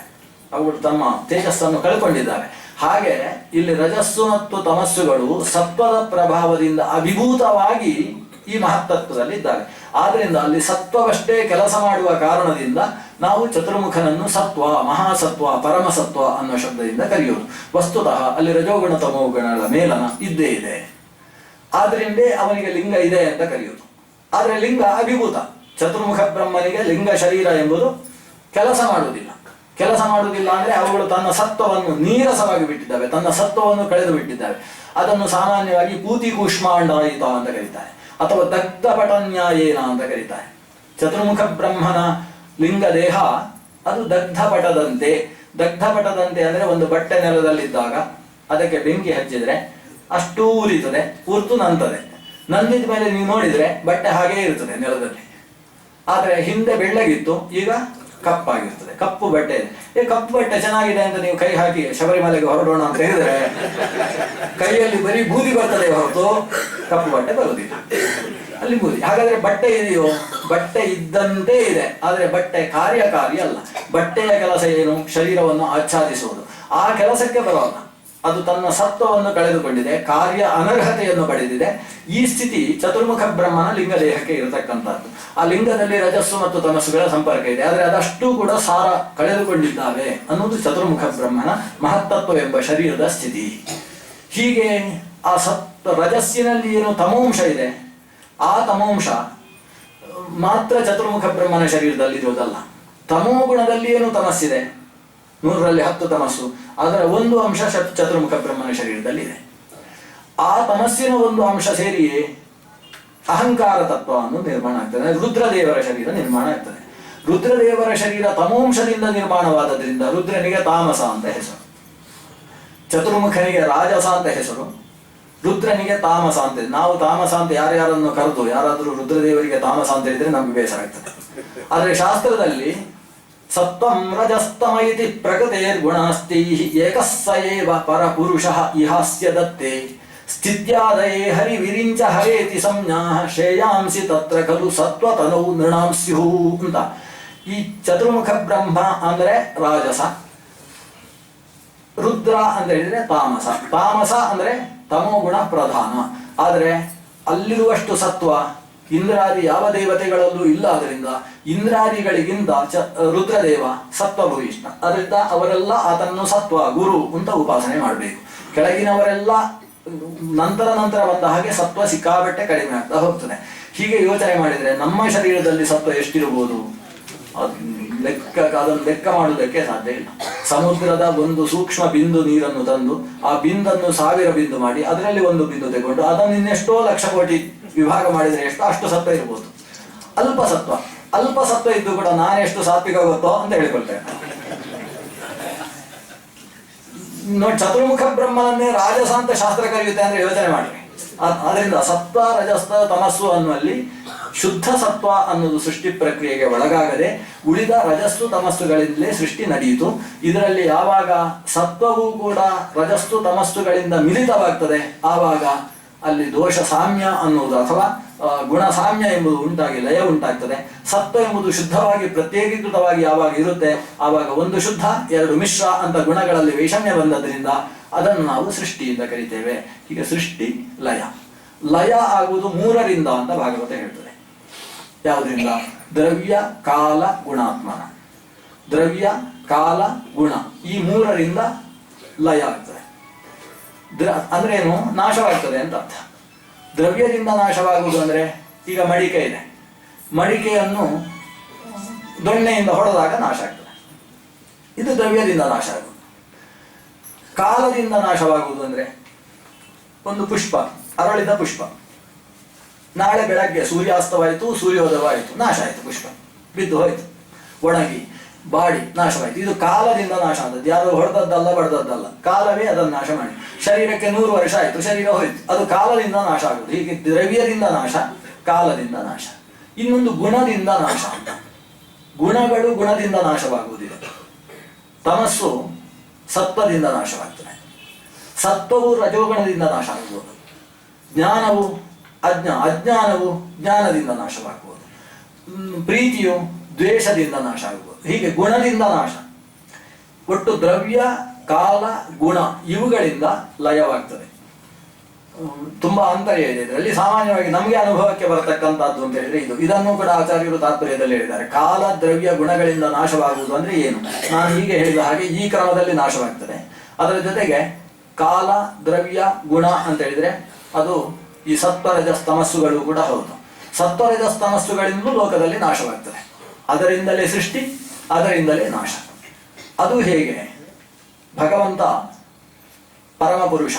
ಅವುಗಳು ತಮ್ಮ ತೇಜಸ್ಸನ್ನು ಕಳ್ಕೊಂಡಿದ್ದಾವೆ. ಹಾಗೆ ಇಲ್ಲಿ ರಜಸ್ಸು ಮತ್ತು ತಮಸ್ಸುಗಳು ಸತ್ವದ ಪ್ರಭಾವದಿಂದ ಅಭಿಭೂತವಾಗಿ ಈ ಮಹತ್ತತ್ವದಲ್ಲಿ ಇದ್ದಾವೆ. ಆದ್ರಿಂದ ಅಲ್ಲಿ ಸತ್ವವಷ್ಟೇ ಕೆಲಸ ಮಾಡುವ ಕಾರಣದಿಂದ ನಾವು ಚತುರ್ಮುಖನನ್ನು ಸತ್ವ, ಮಹಾಸತ್ವ, ಪರಮಸತ್ವ ಅನ್ನೋ ಶಬ್ದದಿಂದ ಕರೆಯುವುದು. ವಸ್ತುತಃ ಅಲ್ಲಿ ರಜೋಗುಣ ತಮೋಗುಣಗಳ ಮೇಲನ ಇದ್ದೇ ಇದೆ, ಆದ್ರಿಂದ ಅವನಿಗೆ ಲಿಂಗ ಇದೆ ಅಂತ ಕರೆಯುವುದು. ಆದ್ರೆ ಲಿಂಗ ಅಭಿಭೂತ. ಚತುರ್ಮುಖ ಬ್ರಹ್ಮನಿಗೆ ಲಿಂಗ ಶರೀರ ಎಂಬುದು ಕೆಲಸ ಮಾಡುವುದಿಲ್ಲ ಅಂದ್ರೆ ಅವುಗಳು ತನ್ನ ಸತ್ವವನ್ನು ನೀರಸವಾಗಿ ಬಿಟ್ಟಿದ್ದಾವೆ, ತನ್ನ ಸತ್ವವನ್ನು ಕಳೆದು ಬಿಟ್ಟಿದ್ದಾವೆ. ಅದನ್ನು ಸಾಮಾನ್ಯವಾಗಿ ಪೂತಿ ಕೂಷ್ಮಾಂಡಾಯಿತ ಅಂತ ಕರೀತಾರೆ, ಅಥವಾ ದಗ್ಧ ಪಟನ್ಯಾಯೇನ ಅಂತ ಕರೀತಾರೆ. ಚತುರ್ಮುಖ ಬ್ರಹ್ಮನ ಲಿಂಗ ದೇಹ ಅದು ದಗ್ಧಪಟದಂತೆ. ದಗ್ಧಪಟದಂತೆ ಅಂದರೆ ಒಂದು ಬಟ್ಟೆ ನೆಲದಲ್ಲಿದ್ದಾಗ ಅದಕ್ಕೆ ಬೆಂಕಿ ಹಚ್ಚಿದ್ರೆ ಅಷ್ಟೂ ಉರಿತದೆ, ಉರ್ತು ನಂತದೆ. ನಂದಿದ ಮೇಲೆ ನೀವು ನೋಡಿದ್ರೆ ಬಟ್ಟೆ ಹಾಗೇ ಇರ್ತದೆ ನೆಲದಲ್ಲಿ. ಆದರೆ ಹಿಂದೆ ಬೆಳ್ಳಗಿತ್ತು, ಈಗ ಕಪ್ಪಾಗಿರ್ತದೆ. ಕಪ್ಪು ಬಟ್ಟೆ ಇದೆ. ಕಪ್ಪು ಬಟ್ಟೆ ಚೆನ್ನಾಗಿದೆ ಅಂತ ನೀವು ಕೈ ಹಾಕಿ ಶಬರಿಮಲೆಗೆ ಹೊರಡೋಣ ಅಂತ ಹೇಳಿದ್ರೆ ಕೈಯಲ್ಲಿ ಬರೀ ಬೂದಿ ಬರ್ತದೆ ಹೊರತು ಕಪ್ಪು ಬಟ್ಟೆ ಬರುವುದಿಲ್ಲ, ಅಲ್ಲಿ ಬೂದಿ. ಹಾಗಾದ್ರೆ ಬಟ್ಟೆ ಇದೆಯೋ? ಬಟ್ಟೆ ಇದ್ದಂತೆ ಇದೆ, ಆದರೆ ಬಟ್ಟೆ ಕಾರ್ಯಕಾರಿ ಅಲ್ಲ. ಬಟ್ಟೆಯ ಕೆಲಸ ಏನು? ಶರೀರವನ್ನು ಆಚ್ಛಾದಿಸುವುದು. ಆ ಕೆಲಸಕ್ಕೆ ಬರೋಲ್ಲ. ಅದು ತನ್ನ ಸತ್ವವನ್ನು ಕಳೆದುಕೊಂಡಿದೆ, ಕಾರ್ಯ ಅನರ್ಹತೆಯನ್ನು ಪಡೆದಿದೆ. ಈ ಸ್ಥಿತಿ ಚತುರ್ಮುಖ ಬ್ರಹ್ಮನ ಲಿಂಗ ದೇಹಕ್ಕೆ ಇರತಕ್ಕಂಥದ್ದು. ಆ ಲಿಂಗದಲ್ಲಿ ರಜಸ್ಸು ಮತ್ತು ತಮಸ್ಸುಗಳ ಸಂಪರ್ಕ ಇದೆ, ಆದರೆ ಅದಷ್ಟು ಕೂಡ ಸಾರ ಕಳೆದುಕೊಂಡಿದ್ದಾವೆ ಅನ್ನೋದು ಚತುರ್ಮುಖ ಬ್ರಹ್ಮನ ಮಹತ್ತತ್ವವೆಂಬ ಶರೀರದ ಸ್ಥಿತಿ. ಹೀಗೆ ಆ ರಜಸ್ಸಿನಲ್ಲಿ ಏನು ತಮೋಂಶ ಇದೆ, ಆ ತಮೋಂಶ ಮಾತ್ರ ಚತುರ್ಮುಖ ಬ್ರಹ್ಮನ ಶರೀರದಲ್ಲಿ ಇರುವುದಲ್ಲ. ತಮೋ ಗುಣದಲ್ಲಿ ಏನು ತಮಸ್ಸಿದೆ, 100ರಲ್ಲಿ 10 ತಮಸ್ಸು, ಅದರ ಒಂದು ಅಂಶ ಚತುರ್ಮುಖ ಬ್ರಹ್ಮನ ಶರೀರದಲ್ಲಿ ಇದೆ. ಆ ತಮಸ್ಸಿನ ಒಂದು ಅಂಶ ಸೇರಿಯೇ ಅಹಂಕಾರ ತತ್ವವನ್ನು ನಿರ್ಮಾಣ ಆಗ್ತದೆ. ರುದ್ರದೇವರ ಶರೀರ ನಿರ್ಮಾಣ ಆಗ್ತದೆ. ರುದ್ರದೇವರ ಶರೀರ ತಮೋಂಶದಿಂದ ನಿರ್ಮಾಣವಾದದ್ರಿಂದ ರುದ್ರನಿಗೆ ತಾಮಸ ಅಂತ ಹೆಸರು, ಚತುರ್ಮುಖನಿಗೆ ರಾಜಸ ಅಂತ ಹೆಸರು, ರುದ್ರನಿಗೆ ತಾಮಸ ಅಂತ. ನಾವು ತಾಮಸ ಅಂತ ಯಾರ್ಯಾರನ್ನು ಕರೆದು ಯಾರಾದರೂ ರುದ್ರದೇವರಿಗೆ ತಾಮಸ ಅಂತ ಹೇಳಿದ್ರೆ ನಮ್ಗೆ ಬೇಸರ ಆಗ್ತದೆ. ಆದರೆ ಶಾಸ್ತ್ರದಲ್ಲಿ ಸತ್ವಂ ರಜಸ್ತಮ ಇತಿ ಪ್ರಕೃತೇರ್ಗುಣಾಸ್ತಿ ಏಕಸ್ಸ ಏವ ಪರಪುರುಷಃ ಇಹಾಸ್ಯ ದತ್ತೆ ಸ್ಥಿತ್ಯಾದಯೇ ಹರಿ ವಿರಿಂಚ ಹರೇತಿ ಸಂಜ್ಞಾ ಶ್ರೇಯಾಂಸಿ ತತ್ರ ಖಲು ಸತ್ವತನೌ ನೃಣಾಂ ಸ್ಯುಃ ಅಂತ. ಈ ಚತುರ್ಮುಖ ಬ್ರಹ್ಮ ಅಂದರೆ ರಾಜಸ, ರುದ್ರ ಅಂತ ಹೇಳಿದ್ರೆ ತಾಮಸ. ತಾಮಸ ಅಂದ್ರೆ ತಮೋಗುಣ ಪ್ರಧಾನ. ಆದರೆ ಅಲ್ಲಿರುವಷ್ಟು ಸತ್ವ ಇಂದ್ರಾದಿ ಯಾವ ದೇವತೆಗಳಲ್ಲೂ ಇಲ್ಲ. ಅದರಿಂದ ಇಂದ್ರಾದಿಗಳಿಗಿಂತ ರುದ್ರದೇವ ಸತ್ವಭೂಯಿಷ್ಠ. ಅದರಿಂದ ಅವರೆಲ್ಲ ಆತನನ್ನು ಸತ್ವ ಗುರು ಅಂತ ಉಪಾಸನೆ ಮಾಡಬೇಕು. ಕೆಳಗಿನವರೆಲ್ಲ ನಂತರ ಬಂದ ಹಾಗೆ ಸತ್ವ ಸಿಕ್ಕಾಬಟ್ಟೆ ಕಡಿಮೆ ಆಗ್ತಾ ಹೋಗ್ತದೆ. ಹೀಗೆ ಯೋಚನೆ ಮಾಡಿದರೆ ನಮ್ಮ ಶರೀರದಲ್ಲಿ ಸತ್ವ ಎಷ್ಟಿರಬಹುದು ಅದನ್ನು ಲೆಕ್ಕ ಮಾಡುವುದಕ್ಕೆ ಸಾಧ್ಯ ಇಲ್ಲ. ಸಮುದ್ರದ ಒಂದು ಸೂಕ್ಷ್ಮ ಬಿಂದು ನೀರನ್ನು ತಂದು ಆ ಬಿಂದನ್ನು 1000 ಬಿಂದು ಮಾಡಿ ಅದರಲ್ಲಿ ಒಂದು ಬಿಂದು ತೆಗೊಂಡು ಅದನ್ನು ಇನ್ನೆಷ್ಟೋ ಲಕ್ಷ ಕೋಟಿ ವಿಭಾಗ ಮಾಡಿದರೆ ಅಷ್ಟು ಸತ್ವ ಇರ್ಬೋದು. ಅಲ್ಪ ಸತ್ವ ಇದ್ದು ಕೂಡ ನಾನೆಷ್ಟು ಸಾತ್ವಿಕ ಗೊತ್ತೋ ಅಂತ ಹೇಳಿಕೊಳ್ತೇನೆ ನೋಡಿ. ಚತುರ್ಮುಖ ಬ್ರಹ್ಮನನ್ನೇ ರಾಜಸ ಅಂತ ಶಾಸ್ತ್ರ ಕರೆಯುತ್ತೆ ಅಂದ್ರೆ ಯೋಚನೆ ಮಾಡಿ. ಅದರಿಂದ ಸತ್ವ ರಜಸ್ತ ತಮಸ್ಸು ಅನ್ನುವಲ್ಲಿ ಶುದ್ಧ ಸತ್ವ ಅನ್ನೋದು ಸೃಷ್ಟಿ ಪ್ರಕ್ರಿಯೆಗೆ ಒಳಗಾಗದೆ ಉಳಿದ ರಜಸ್ಸು ತಮಸ್ಸುಗಳಿಂದಲೇ ಸೃಷ್ಟಿ ನಡೆಯಿತು. ಇದರಲ್ಲಿ ಯಾವಾಗ ಸತ್ವವೂ ಕೂಡ ರಜಸ್ಸು ತಮಸ್ಸುಗಳಿಂದ ಮಿಲಿತವಾಗ್ತದೆ ಆವಾಗ ಅಲ್ಲಿ ದೋಷ ಸಾಮ್ಯ ಅನ್ನುವುದು ಅಥವಾ ಗುಣ ಸಾಮ್ಯ ಎಂಬುದು ಉಂಟಾಗಿ ಲಯ ಉಂಟಾಗ್ತದೆ. ಸತ್ವ ಎಂಬುದು ಶುದ್ಧವಾಗಿ ಪ್ರತ್ಯೇಕೀಕೃತವಾಗಿ ಯಾವಾಗ ಇರುತ್ತೆ ಆವಾಗ ಒಂದು ಶುದ್ಧ 2 ಮಿಶ್ರ ಅಂತ ಗುಣಗಳಲ್ಲಿ ವೈಷಮ್ಯ ಬಂದದ್ರಿಂದ ಅದನ್ನು ನಾವು ಸೃಷ್ಟಿ ಅಂತ ಕರಿತೇವೆ. ಹೀಗೆ ಸೃಷ್ಟಿ ಲಯ ಆಗುವುದು 3ರಿಂದ ಅಂತ ಭಾಗವತ ಹೇಳ್ತದೆ. ಯಾವುದರಿಂದ? ದ್ರವ್ಯ ಕಾಲ ಗುಣಾತ್ಮನ. ದ್ರವ್ಯ ಕಾಲ ಗುಣ ಈ 3ರಿಂದ ಲಯ ಆಗ್ತದೆ. ಅಂದ್ರೆ ಏನು? ನಾಶವಾಗ್ತದೆ ಅಂತ ಅರ್ಥ. ದ್ರವ್ಯದಿಂದ ನಾಶವಾಗುವುದು ಅಂದ್ರೆ ಈಗ ಮಡಿಕೆ ಇದೆ, ಮಡಿಕೆಯನ್ನು ದೊಣ್ಣೆಯಿಂದ ಹೊಡೆದಾಗ ನಾಶ ಆಗ್ತದೆ, ಇದು ದ್ರವ್ಯದಿಂದ ನಾಶ ಆಗುವುದು. ಕಾಲದಿಂದ ನಾಶವಾಗುವುದು ಅಂದ್ರೆ ಒಂದು ಪುಷ್ಪ, ಅರಳಿದ ಪುಷ್ಪ, ನಾಳೆ ಬೆಳಗ್ಗೆ ಸೂರ್ಯಾಸ್ತವಾಯಿತು, ಸೂರ್ಯೋದಯವಾಯಿತು, ನಾಶ ಆಯಿತು, ಪುಷ್ಪ ಬಿದ್ದು ಹೋಯಿತು, ಒಣಗಿ ಬಾಡಿ ನಾಶವಾಯಿತು. ಇದು ಕಾಲದಿಂದ ನಾಶ ಆದದ್ದು, ಯಾರು ಹೊಡೆದದ್ದಲ್ಲ ಬಡ್ದದ್ದಲ್ಲ, ಕಾಲವೇ ಅದನ್ನು ನಾಶ ಮಾಡಿ. ಶರೀರಕ್ಕೆ 100 ವರ್ಷ ಆಯಿತು, ಶರೀರ ಹೋಯಿತು, ಅದು ಕಾಲದಿಂದ ನಾಶ ಆಗುವುದು. ಹೀಗೆ ದ್ರವ್ಯದಿಂದ ನಾಶ, ಕಾಲದಿಂದ ನಾಶ. ಇನ್ನೊಂದು ಗುಣದಿಂದ ನಾಶ ಅಂತ. ಗುಣಗಳು ಗುಣದಿಂದ ನಾಶವಾಗುವುದಿಲ್ಲ. ತಮಸ್ಸು ಸತ್ವದಿಂದ ನಾಶವಾಗ್ತದೆ, ಸತ್ವವು ರಜೋಗುಣದಿಂದ ನಾಶ ಆಗುವುದು, ಜ್ಞಾನವು ಅಜ್ಞಾನವು ಜ್ಞಾನದಿಂದ ನಾಶವಾಗುವುದು, ಪ್ರೀತಿಯು ದ್ವೇಷದಿಂದ ನಾಶ ಆಗುವುದು. ಹೀಗೆ ಗುಣದಿಂದ ನಾಶ. ಒಟ್ಟು ದ್ರವ್ಯ ಕಾಲ ಗುಣ ಇವುಗಳಿಂದ ಲಯವಾಗ್ತದೆ. ತುಂಬಾ ಅಂತರ್ಯ ಇದೆ ಇದರಲ್ಲಿ. ಸಾಮಾನ್ಯವಾಗಿ ನಮಗೆ ಅನುಭವಕ್ಕೆ ಬರತಕ್ಕಂಥದ್ದು ಅಂತ ಹೇಳಿದ್ರೆ ಇದನ್ನು ಕೂಡ ಆಚಾರ್ಯರು ತಾತ್ಪರ್ಯದಲ್ಲಿ ಹೇಳಿದ್ದಾರೆ. ಕಾಲ ದ್ರವ್ಯ ಗುಣಗಳಿಂದ ನಾಶವಾಗುವುದು ಅಂದ್ರೆ ಏನು? ನಾನು ಹೀಗೆ ಹೇಳಿದ ಹಾಗೆ ಈ ಕ್ರಮದಲ್ಲಿ ನಾಶವಾಗ್ತದೆ. ಅದರ ಜೊತೆಗೆ ಕಾಲ ದ್ರವ್ಯ ಗುಣ ಅಂತ ಹೇಳಿದ್ರೆ ಅದು ಈ ಸತ್ವರಜಸ್ತಮಸ್ಸುಗಳು ಕೂಡ ಹೌದು. ಸತ್ವರಜಸ್ತಮಸ್ಸುಗಳಿಂದಲೂ ಲೋಕದಲ್ಲಿ ನಾಶವಾಗ್ತದೆ. ಅದರಿಂದಲೇ ಸೃಷ್ಟಿ, ಅದರಿಂದಲೇ ನಾಶ. ಅದು ಹೇಗೆ? ಭಗವಂತ ಪರಮಪುರುಷ,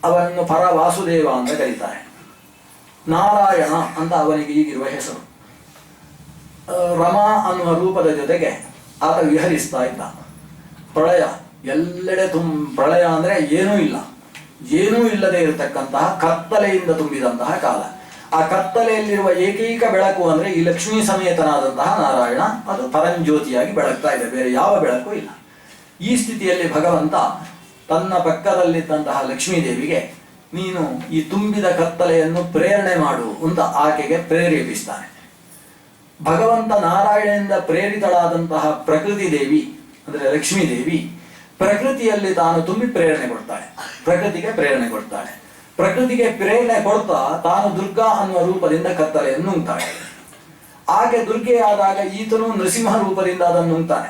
ಅವನನ್ನು ಪರವಾಸುದೇವ ಅಂತ ಕರೀತಾರೆ. ನಾರಾಯಣ ಅಂತ ಅವನಿಗೆ ಈಗಿರುವ ಹೆಸರು. ರಮಾ ಅನ್ನುವ ರೂಪದ ಜೊತೆಗೆ ಆತ ವಿಹರಿಸ್ತಾ ಇದ್ದ. ಪ್ರಳಯ ಎಲ್ಲೆಡೆ ಪ್ರಳಯ ಅಂದರೆ ಏನೂ ಇಲ್ಲದೆ ಇರತಕ್ಕಂತಹ ಕತ್ತಲೆಯಿಂದ ತುಂಬಿದಂತಹ ಕಾಲ. ಆ ಕತ್ತಲೆಯಲ್ಲಿರುವ ಏಕೈಕ ಬೆಳಕು ಅಂದರೆ ಈ ಲಕ್ಷ್ಮೀ ಸಮೇತನಾದಂತಹ ನಾರಾಯಣ, ಅದು ಪರಂಜ್ಯೋತಿಯಾಗಿ ಬೆಳಗ್ತಾ ಇದೆ, ಬೇರೆ ಯಾವ ಬೆಳಕು ಇಲ್ಲ. ಈ ಸ್ಥಿತಿಯಲ್ಲಿ ಭಗವಂತ ತನ್ನ ಪಕ್ಕದಲ್ಲಿದ್ದಂತಹ ಲಕ್ಷ್ಮೀದೇವಿಗೆ ನೀನು ಈ ತುಂಬಿದ ಕತ್ತಲೆಯನ್ನು ಪ್ರೇರಣೆ ಮಾಡು ಅಂತ ಆಕೆಗೆ ಪ್ರೇರೇಪಿಸ್ತಾನೆ. ಭಗವಂತ ನಾರಾಯಣನಿಂದ ಪ್ರೇರಿತಳಾದಂತಹ ಪ್ರಕೃತಿ ದೇವಿ ಅಂದರೆ ಲಕ್ಷ್ಮೀದೇವಿ ಪ್ರಕೃತಿಯಲ್ಲಿ ತಾನು ತುಂಬಿ ಪ್ರೇರಣೆ ಕೊಡ್ತಾಳೆ, ಪ್ರಕೃತಿಗೆ ಪ್ರೇರಣೆ ಕೊಡ್ತಾಳೆ. ಪ್ರಕೃತಿಗೆ ಪ್ರೇರಣೆ ಕೊಡ್ತಾ ತಾನು ದುರ್ಗಾ ಅನ್ನುವ ರೂಪದಿಂದ ಕತ್ತಲೆಯನ್ನು ನುಂಗ್ತಾಳೆ. ಆಕೆ ದುರ್ಗೆಯಾದಾಗ ಈತನು ನೃಸಿಂಹ ರೂಪದಿಂದ ಅದನ್ನು ನುಂಗ್ತಾನೆ.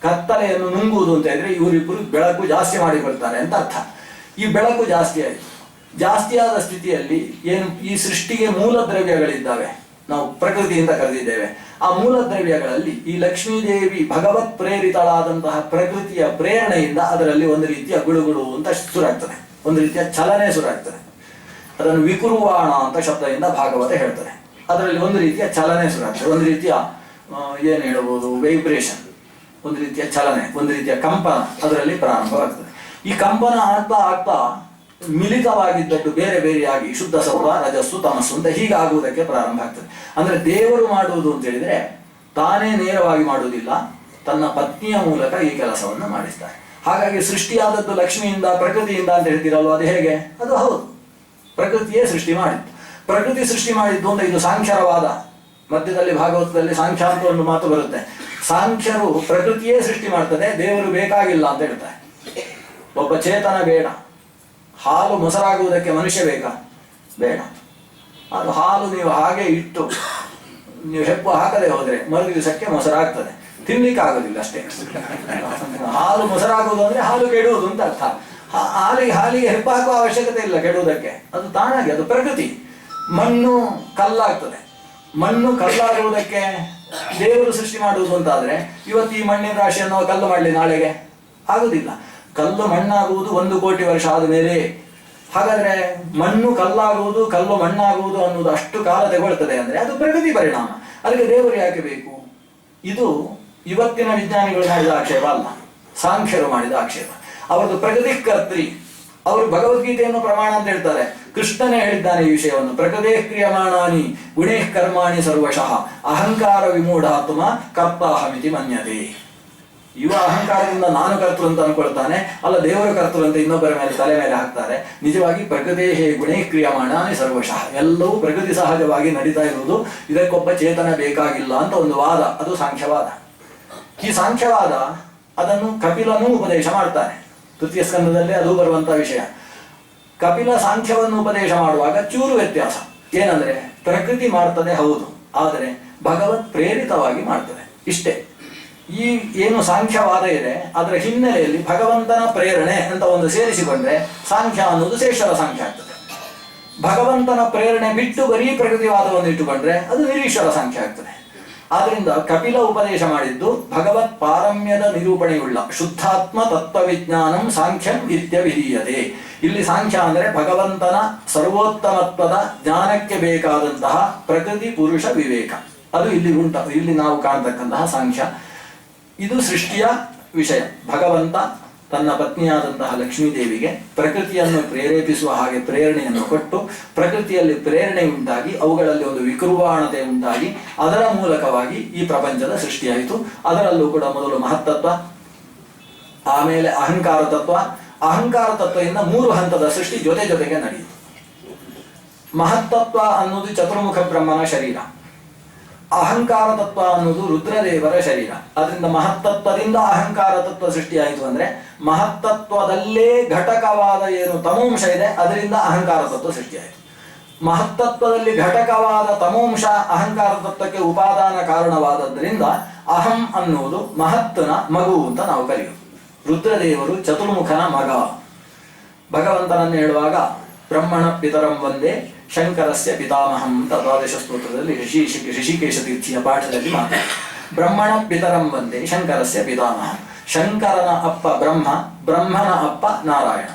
ಕತ್ತಲೆಯನ್ನು ನುಂಗುವುದು ಅಂತ ಹೇಳಿದ್ರೆ ಇವರಿಬ್ಬರು ಬೆಳಕು ಜಾಸ್ತಿ ಮಾಡಿಕೊಳ್ತಾರೆ ಅಂತ ಅರ್ಥ. ಈ ಬೆಳಕು ಜಾಸ್ತಿ ಆಯಿತು. ಜಾಸ್ತಿಯಾದ ಸ್ಥಿತಿಯಲ್ಲಿ ಏನು ಈ ಸೃಷ್ಟಿಗೆ ಮೂಲ ದ್ರವ್ಯಗಳಿದ್ದಾವೆ, ನಾವು ಪ್ರಕೃತಿಯಿಂದ ಕರೆದಿದ್ದೇವೆ. ಆ ಮೂಲ ದ್ರವ್ಯಗಳಲ್ಲಿ ಈ ಲಕ್ಷ್ಮೀದೇವಿ ಭಗವತ್ ಪ್ರೇರಿತಳಾದಂತಹ ಪ್ರಕೃತಿಯ ಪ್ರೇರಣೆಯಿಂದ ಅದರಲ್ಲಿ ಒಂದು ರೀತಿಯ ಗುಳುಗುಳು ಅಂತ ಸುರಾಗ್ತದೆ, ಒಂದು ರೀತಿಯ ಚಲನೆ ಸುರಾಗ್ತದೆ. ಅದನ್ನು ವಿಕುರ್ವಾಣ ಅಂತ ಶಬ್ದದಿಂದ ಭಾಗವತ ಹೇಳ್ತಾರೆ. ಅದರಲ್ಲಿ ಒಂದು ರೀತಿಯ ಚಲನೆ ಸುರಾಗ್ತದೆ, ಒಂದು ರೀತಿಯ ಏನು ಹೇಳ್ಬೋದು ವೈಬ್ರೇಷನ್, ಒಂದು ರೀತಿಯ ಚಲನೆ, ಒಂದು ರೀತಿಯ ಕಂಪನ ಅದರಲ್ಲಿ ಪ್ರಾರಂಭವಾಗ್ತದೆ. ಈ ಕಂಪನ ಆಗ್ತಾ ಆಗ್ತಾ ಮಿಲಿತವಾಗಿದ್ದದ್ದು ಬೇರೆ ಬೇರೆಯಾಗಿ ಶುದ್ಧ ಸತ್ವ ರಜಸ್ಸು ತಮಸ್ಸು ಅಂತ ಹೀಗಾಗುವುದಕ್ಕೆ ಪ್ರಾರಂಭ ಆಗ್ತದೆ. ಅಂದ್ರೆ ದೇವರು ಮಾಡುವುದು ಅಂತ ಹೇಳಿದ್ರೆ ತಾನೇ ನೇರವಾಗಿ ಮಾಡುವುದಿಲ್ಲ, ತನ್ನ ಪತ್ನಿಯ ಮೂಲಕ ಈ ಕೆಲಸವನ್ನು ಮಾಡಿಸ್ತಾರೆ. ಹಾಗಾಗಿ ಸೃಷ್ಟಿಯಾದದ್ದು ಲಕ್ಷ್ಮಿಯಿಂದ ಪ್ರಕೃತಿಯಿಂದ ಅಂತ ಹೇಳ್ತೀರಲ್ವ, ಅದು ಹೇಗೆ? ಅದು ಹೌದು, ಪ್ರಕೃತಿಯೇ ಸೃಷ್ಟಿ ಮಾಡಿದ್ದು. ಪ್ರಕೃತಿ ಸೃಷ್ಟಿ ಮಾಡಿದ್ದು ಅಂತ ಇದು ಸಾಂಖ್ಯರವಾದ. ಮಧ್ಯದಲ್ಲಿ ಭಾಗವತದಲ್ಲಿ ಸಾಂಖ್ಯ ಅಂತ ಒಂದು ಮಾತು ಬರುತ್ತೆ. ಸಾಂಖ್ಯರು ಪ್ರಕೃತಿಯೇ ಸೃಷ್ಟಿ ಮಾಡ್ತದೆ, ದೇವರು ಬೇಕಾಗಿಲ್ಲ ಅಂತ ಹೇಳ್ತಾರೆ. ಒಬ್ಬ ಚೇತನ ಬೇಡ, ಹಾಲು ಮೊಸರಾಗುವುದಕ್ಕೆ ಮನುಷ್ಯ ಬೇಕಾ? ಬೇಡ. ಅದು ಹಾಲು ನೀವು ಹಾಗೆ ಇಟ್ಟು ನೀವು ಹೆಪ್ಪು ಹಾಕದೆ ಹೋದ್ರೆ ಮರು ದಿವಸಕ್ಕೆ ಮೊಸರಾಗ್ತದೆ, ತಿನ್ಲಿಕ್ಕಾಗೋದಿಲ್ಲ ಅಷ್ಟೇ. ಹಾಲು ಮೊಸರಾಗುವುದು ಅಂದ್ರೆ ಹಾಲು ಕೆಡುವುದು ಅಂತ ಅರ್ಥ. ಹಾಲಿಗೆ ಹೆಪ್ಪು ಹಾಕುವ ಅವಶ್ಯಕತೆ ಇಲ್ಲ ಕೆಡುವುದಕ್ಕೆ, ಅದು ತಾನಾಗಿ, ಅದು ಪ್ರಕೃತಿ. ಮಣ್ಣು ಕಲ್ಲಾಗ್ತದೆ, ಮಣ್ಣು ಕಲ್ಲಾಗುವುದಕ್ಕೆ ದೇವರು ಸೃಷ್ಟಿ ಮಾಡುವುದು ಅಂತಾದ್ರೆ ಇವತ್ತು ಈ ಮಣ್ಣಿನ ರಾಶಿಯನ್ನು ಕಲ್ಲು ಮಾಡಲಿ, ನಾಳೆಗೆ ಆಗುದಿಲ್ಲ. ಕಲ್ಲು ಮಣ್ಣಾಗುವುದು 1 ಕೋಟಿ ವರ್ಷ ಆದ ಮೇಲೆ. ಹಾಗಾದ್ರೆ ಮಣ್ಣು ಕಲ್ಲಾಗುವುದು, ಕಲ್ಲು ಮಣ್ಣಾಗುವುದು ಅನ್ನೋದು ಅಷ್ಟು ಕಾಲ ತಗೊಳ್ತದೆ ಅಂದ್ರೆ ಅದು ಪ್ರಕೃತಿ ಪರಿಣಾಮ. ಅದಕ್ಕೆ ದೇವರು ಯಾಕೆ ಬೇಕು? ಇದು ಇವತ್ತಿನ ವಿಜ್ಞಾನಿಗಳು ಮಾಡಿದ ಆಕ್ಷೇಪ ಅಲ್ಲ, ಸಾಂಖ್ಯರು ಮಾಡಿದ ಆಕ್ಷೇಪ. ಅವರದು ಪ್ರಕೃತಿ ಕರ್ತ್ರಿ. ಅವರು ಭಗವದ್ಗೀತೆಯನ್ನು ಪ್ರಮಾಣ ಅಂತ ಹೇಳ್ತಾರೆ. ಕೃಷ್ಣನೇ ಹೇಳಿದ್ದಾನೆ ಈ ವಿಷಯವನ್ನು, ಪ್ರಕೃತಿ ಕ್ರಿಯಮಾಣಾನಿ ಗುಣೇ ಕರ್ಮಾಣಿ ಸರ್ವಶಃ ಅಹಂಕಾರ ವಿಮೂಢಾತ್ಮ ಕರ್ತಾಹಮಿತಿ ಮನ್ಯತೆ. ಇವ ಅಹಂಕಾರದಿಂದ ನಾನು ಕರ್ತೃ ಅಂತ ಅನ್ಕೊಳ್ತಾನೆ, ಅಲ್ಲ ದೇವರು ಕರ್ತೃ ಅಂತ ಇನ್ನೊಬ್ಬರ ಮೇಲೆ ತಲೆ ಮೇಲೆ ಹಾಕ್ತಾರೆ. ನಿಜವಾಗಿ ಪ್ರಕೃತಿ ಗುಣೇ ಕ್ರಿಯಮಾಣಾನಿ ಸರ್ವಶಃ, ಎಲ್ಲವೂ ಪ್ರಕೃತಿ ಸಹಜವಾಗಿ ನಡೀತಾ ಇರುವುದು, ಇದಕ್ಕೊಬ್ಬ ಚೇತನ ಬೇಕಾಗಿಲ್ಲ ಅಂತ ಒಂದು ವಾದ, ಅದು ಸಾಂಖ್ಯವಾದ. ಈ ಸಾಂಖ್ಯವಾದ ಅದನ್ನು ಕಪಿಲನೂ ಉಪದೇಶ ಮಾಡ್ತಾನೆ. ತೃತೀಯ ಸ್ಕಂದದಲ್ಲಿ ಅದು ಬರುವಂತಹ ವಿಷಯ. ಕಪಿಲ ಸಾಂಖ್ಯವನ್ನು ಉಪದೇಶ ಮಾಡುವಾಗ ಚೂರು ವ್ಯತ್ಯಾಸ ಏನಂದ್ರೆ, ಪ್ರಕೃತಿ ಮಾಡ್ತದೆ ಹೌದು, ಆದರೆ ಭಗವತ್ ಪ್ರೇರಿತವಾಗಿ ಮಾಡ್ತದೆ, ಇಷ್ಟೇ. ಈ ಏನು ಸಾಂಖ್ಯವಾದ ಇದೆ ಅದರ ಹಿನ್ನೆಲೆಯಲ್ಲಿ ಭಗವಂತನ ಪ್ರೇರಣೆ ಅಂತ ಒಂದು ಸೇರಿಸಿಕೊಂಡ್ರೆ ಸಾಂಖ್ಯ ಅನ್ನೋದು ಶ್ರೇಷ್ಠರ ಸಾಂಖ್ಯ ಆಗ್ತದೆ. ಭಗವಂತನ ಪ್ರೇರಣೆ ಬಿಟ್ಟು ಬರೀ ಪ್ರಕೃತಿವಾದವನ್ನು ಇಟ್ಟುಕೊಂಡ್ರೆ ಅದು ನಿರೀಶ್ವರ ಸಾಂಖ್ಯ ಆಗ್ತದೆ. ಆದ್ರಿಂದ ಕಪಿಲ ಉಪದೇಶ ಮಾಡಿದ್ದು ಭಗವತ್ ಪಾರಮ್ಯದ ನಿರೂಪಣೆಯುಳ್ಳ ಶುದ್ಧಾತ್ಮ ತತ್ವವಿಜ್ಞಾನಂ ಸಾಂಖ್ಯಂ ಇತ್ಯವಿಧೀಯತೆ. ಇಲ್ಲಿ ಸಾಂಖ್ಯ ಅಂದರೆ ಭಗವಂತನ ಸರ್ವೋತ್ತಮತ್ವದ ಜ್ಞಾನಕ್ಕೆ ಬೇಕಾದಂತಹ ಪ್ರಕೃತಿ ಪುರುಷ ವಿವೇಕ, ಅದು ಇಲ್ಲಿ ಇಲ್ಲಿ ನಾವು ಕಾಣತಕ್ಕಂತಹ ಸಾಂಖ್ಯ. ಇದು ಸೃಷ್ಟಿಯ ವಿಷಯ. ಭಗವಂತ ತನ್ನ ಪತ್ನಿಯಾದಂತಹ ಲಕ್ಷ್ಮೀದೇವಿಗೆ ಪ್ರಕೃತಿಯನ್ನು ಪ್ರೇರೇಪಿಸುವ ಹಾಗೆ ಪ್ರೇರಣೆಯನ್ನು ಕೊಟ್ಟು, ಪ್ರಕೃತಿಯಲ್ಲಿ ಪ್ರೇರಣೆ ಉಂಟಾಗಿ ಅವುಗಳಲ್ಲಿ ಒಂದು ವಿಕೃವಾಣತೆ ಉಂಟಾಗಿ ಅದರ ಮೂಲಕವಾಗಿ ಈ ಪ್ರಪಂಚದ ಸೃಷ್ಟಿಯಾಯಿತು. ಅದರಲ್ಲೂ ಕೂಡ ಮೊದಲು ಮಹತ್ತತ್ವ, ಆಮೇಲೆ ಅಹಂಕಾರ ತತ್ವ. ಅಹಂಕಾರ ತತ್ವದಿಂದ 3 ಹಂತದ ಸೃಷ್ಟಿ ಜೊತೆಗೆ ನಡೆಯಿತು. ಮಹತ್ತತ್ವ ಅನ್ನೋದು ಚತುರ್ಮುಖ ಬ್ರಹ್ಮನ ಶರೀರ, ಅಹಂಕಾರ ತತ್ವ ಅನ್ನೋದು ರುದ್ರದೇವರ ಶರೀರ. ಅದರಿಂದ ಮಹತ್ತತ್ವದಿಂದ ಅಹಂಕಾರ ತತ್ವ ಸೃಷ್ಟಿಯಾಯಿತು ಅಂದ್ರೆ ಮಹತ್ತತ್ವದಲ್ಲೇ ಘಟಕವಾದ ಏನು ತಮೋಂಶ ಇದೆ ಅದರಿಂದ ಅಹಂಕಾರ ತತ್ವ ಸೃಷ್ಟಿಯಾಯಿತು. ಮಹತ್ತತ್ವದಲ್ಲಿ ಘಟಕವಾದ ತಮೋಂಶ ಅಹಂಕಾರ ತತ್ವಕ್ಕೆ ಉಪಾದಾನ ಕಾರಣವಾದದ್ದರಿಂದ ಅಹಂ ಅನ್ನುವುದು ಮಹತ್ತನ ಮಗು ಅಂತ ನಾವು ಕರೆಯುವುದು. ರುದ್ರದೇವರು ಚತುರ್ಮುಖನ ಮಗ. ಭಗವಂತನನ್ನು ಹೇಳುವಾಗ ಬ್ರಹ್ಮಣ ಪಿತರಂ ವಂದೇ ಶಂಕರಸ್ಯ ಪಿತಾಮಹಂ ಅಂತ ದ್ವಾದಶ ಸ್ತೋತ್ರದಲ್ಲಿ ಋಷಿಕೇಶ ತೀರ್ಥಿಯ ಪಾಠದಲ್ಲಿ ಮಾತಾಡ. ಬ್ರಹ್ಮಣ ಪಿತರಂ ವಂದೇ ಶಂಕರಸ್ಯ ಪಿತಾಮಹ. ಶಂಕರನ ಅಪ್ಪ ಬ್ರಹ್ಮ, ಬ್ರಹ್ಮನ ಅಪ್ಪ ನಾರಾಯಣ.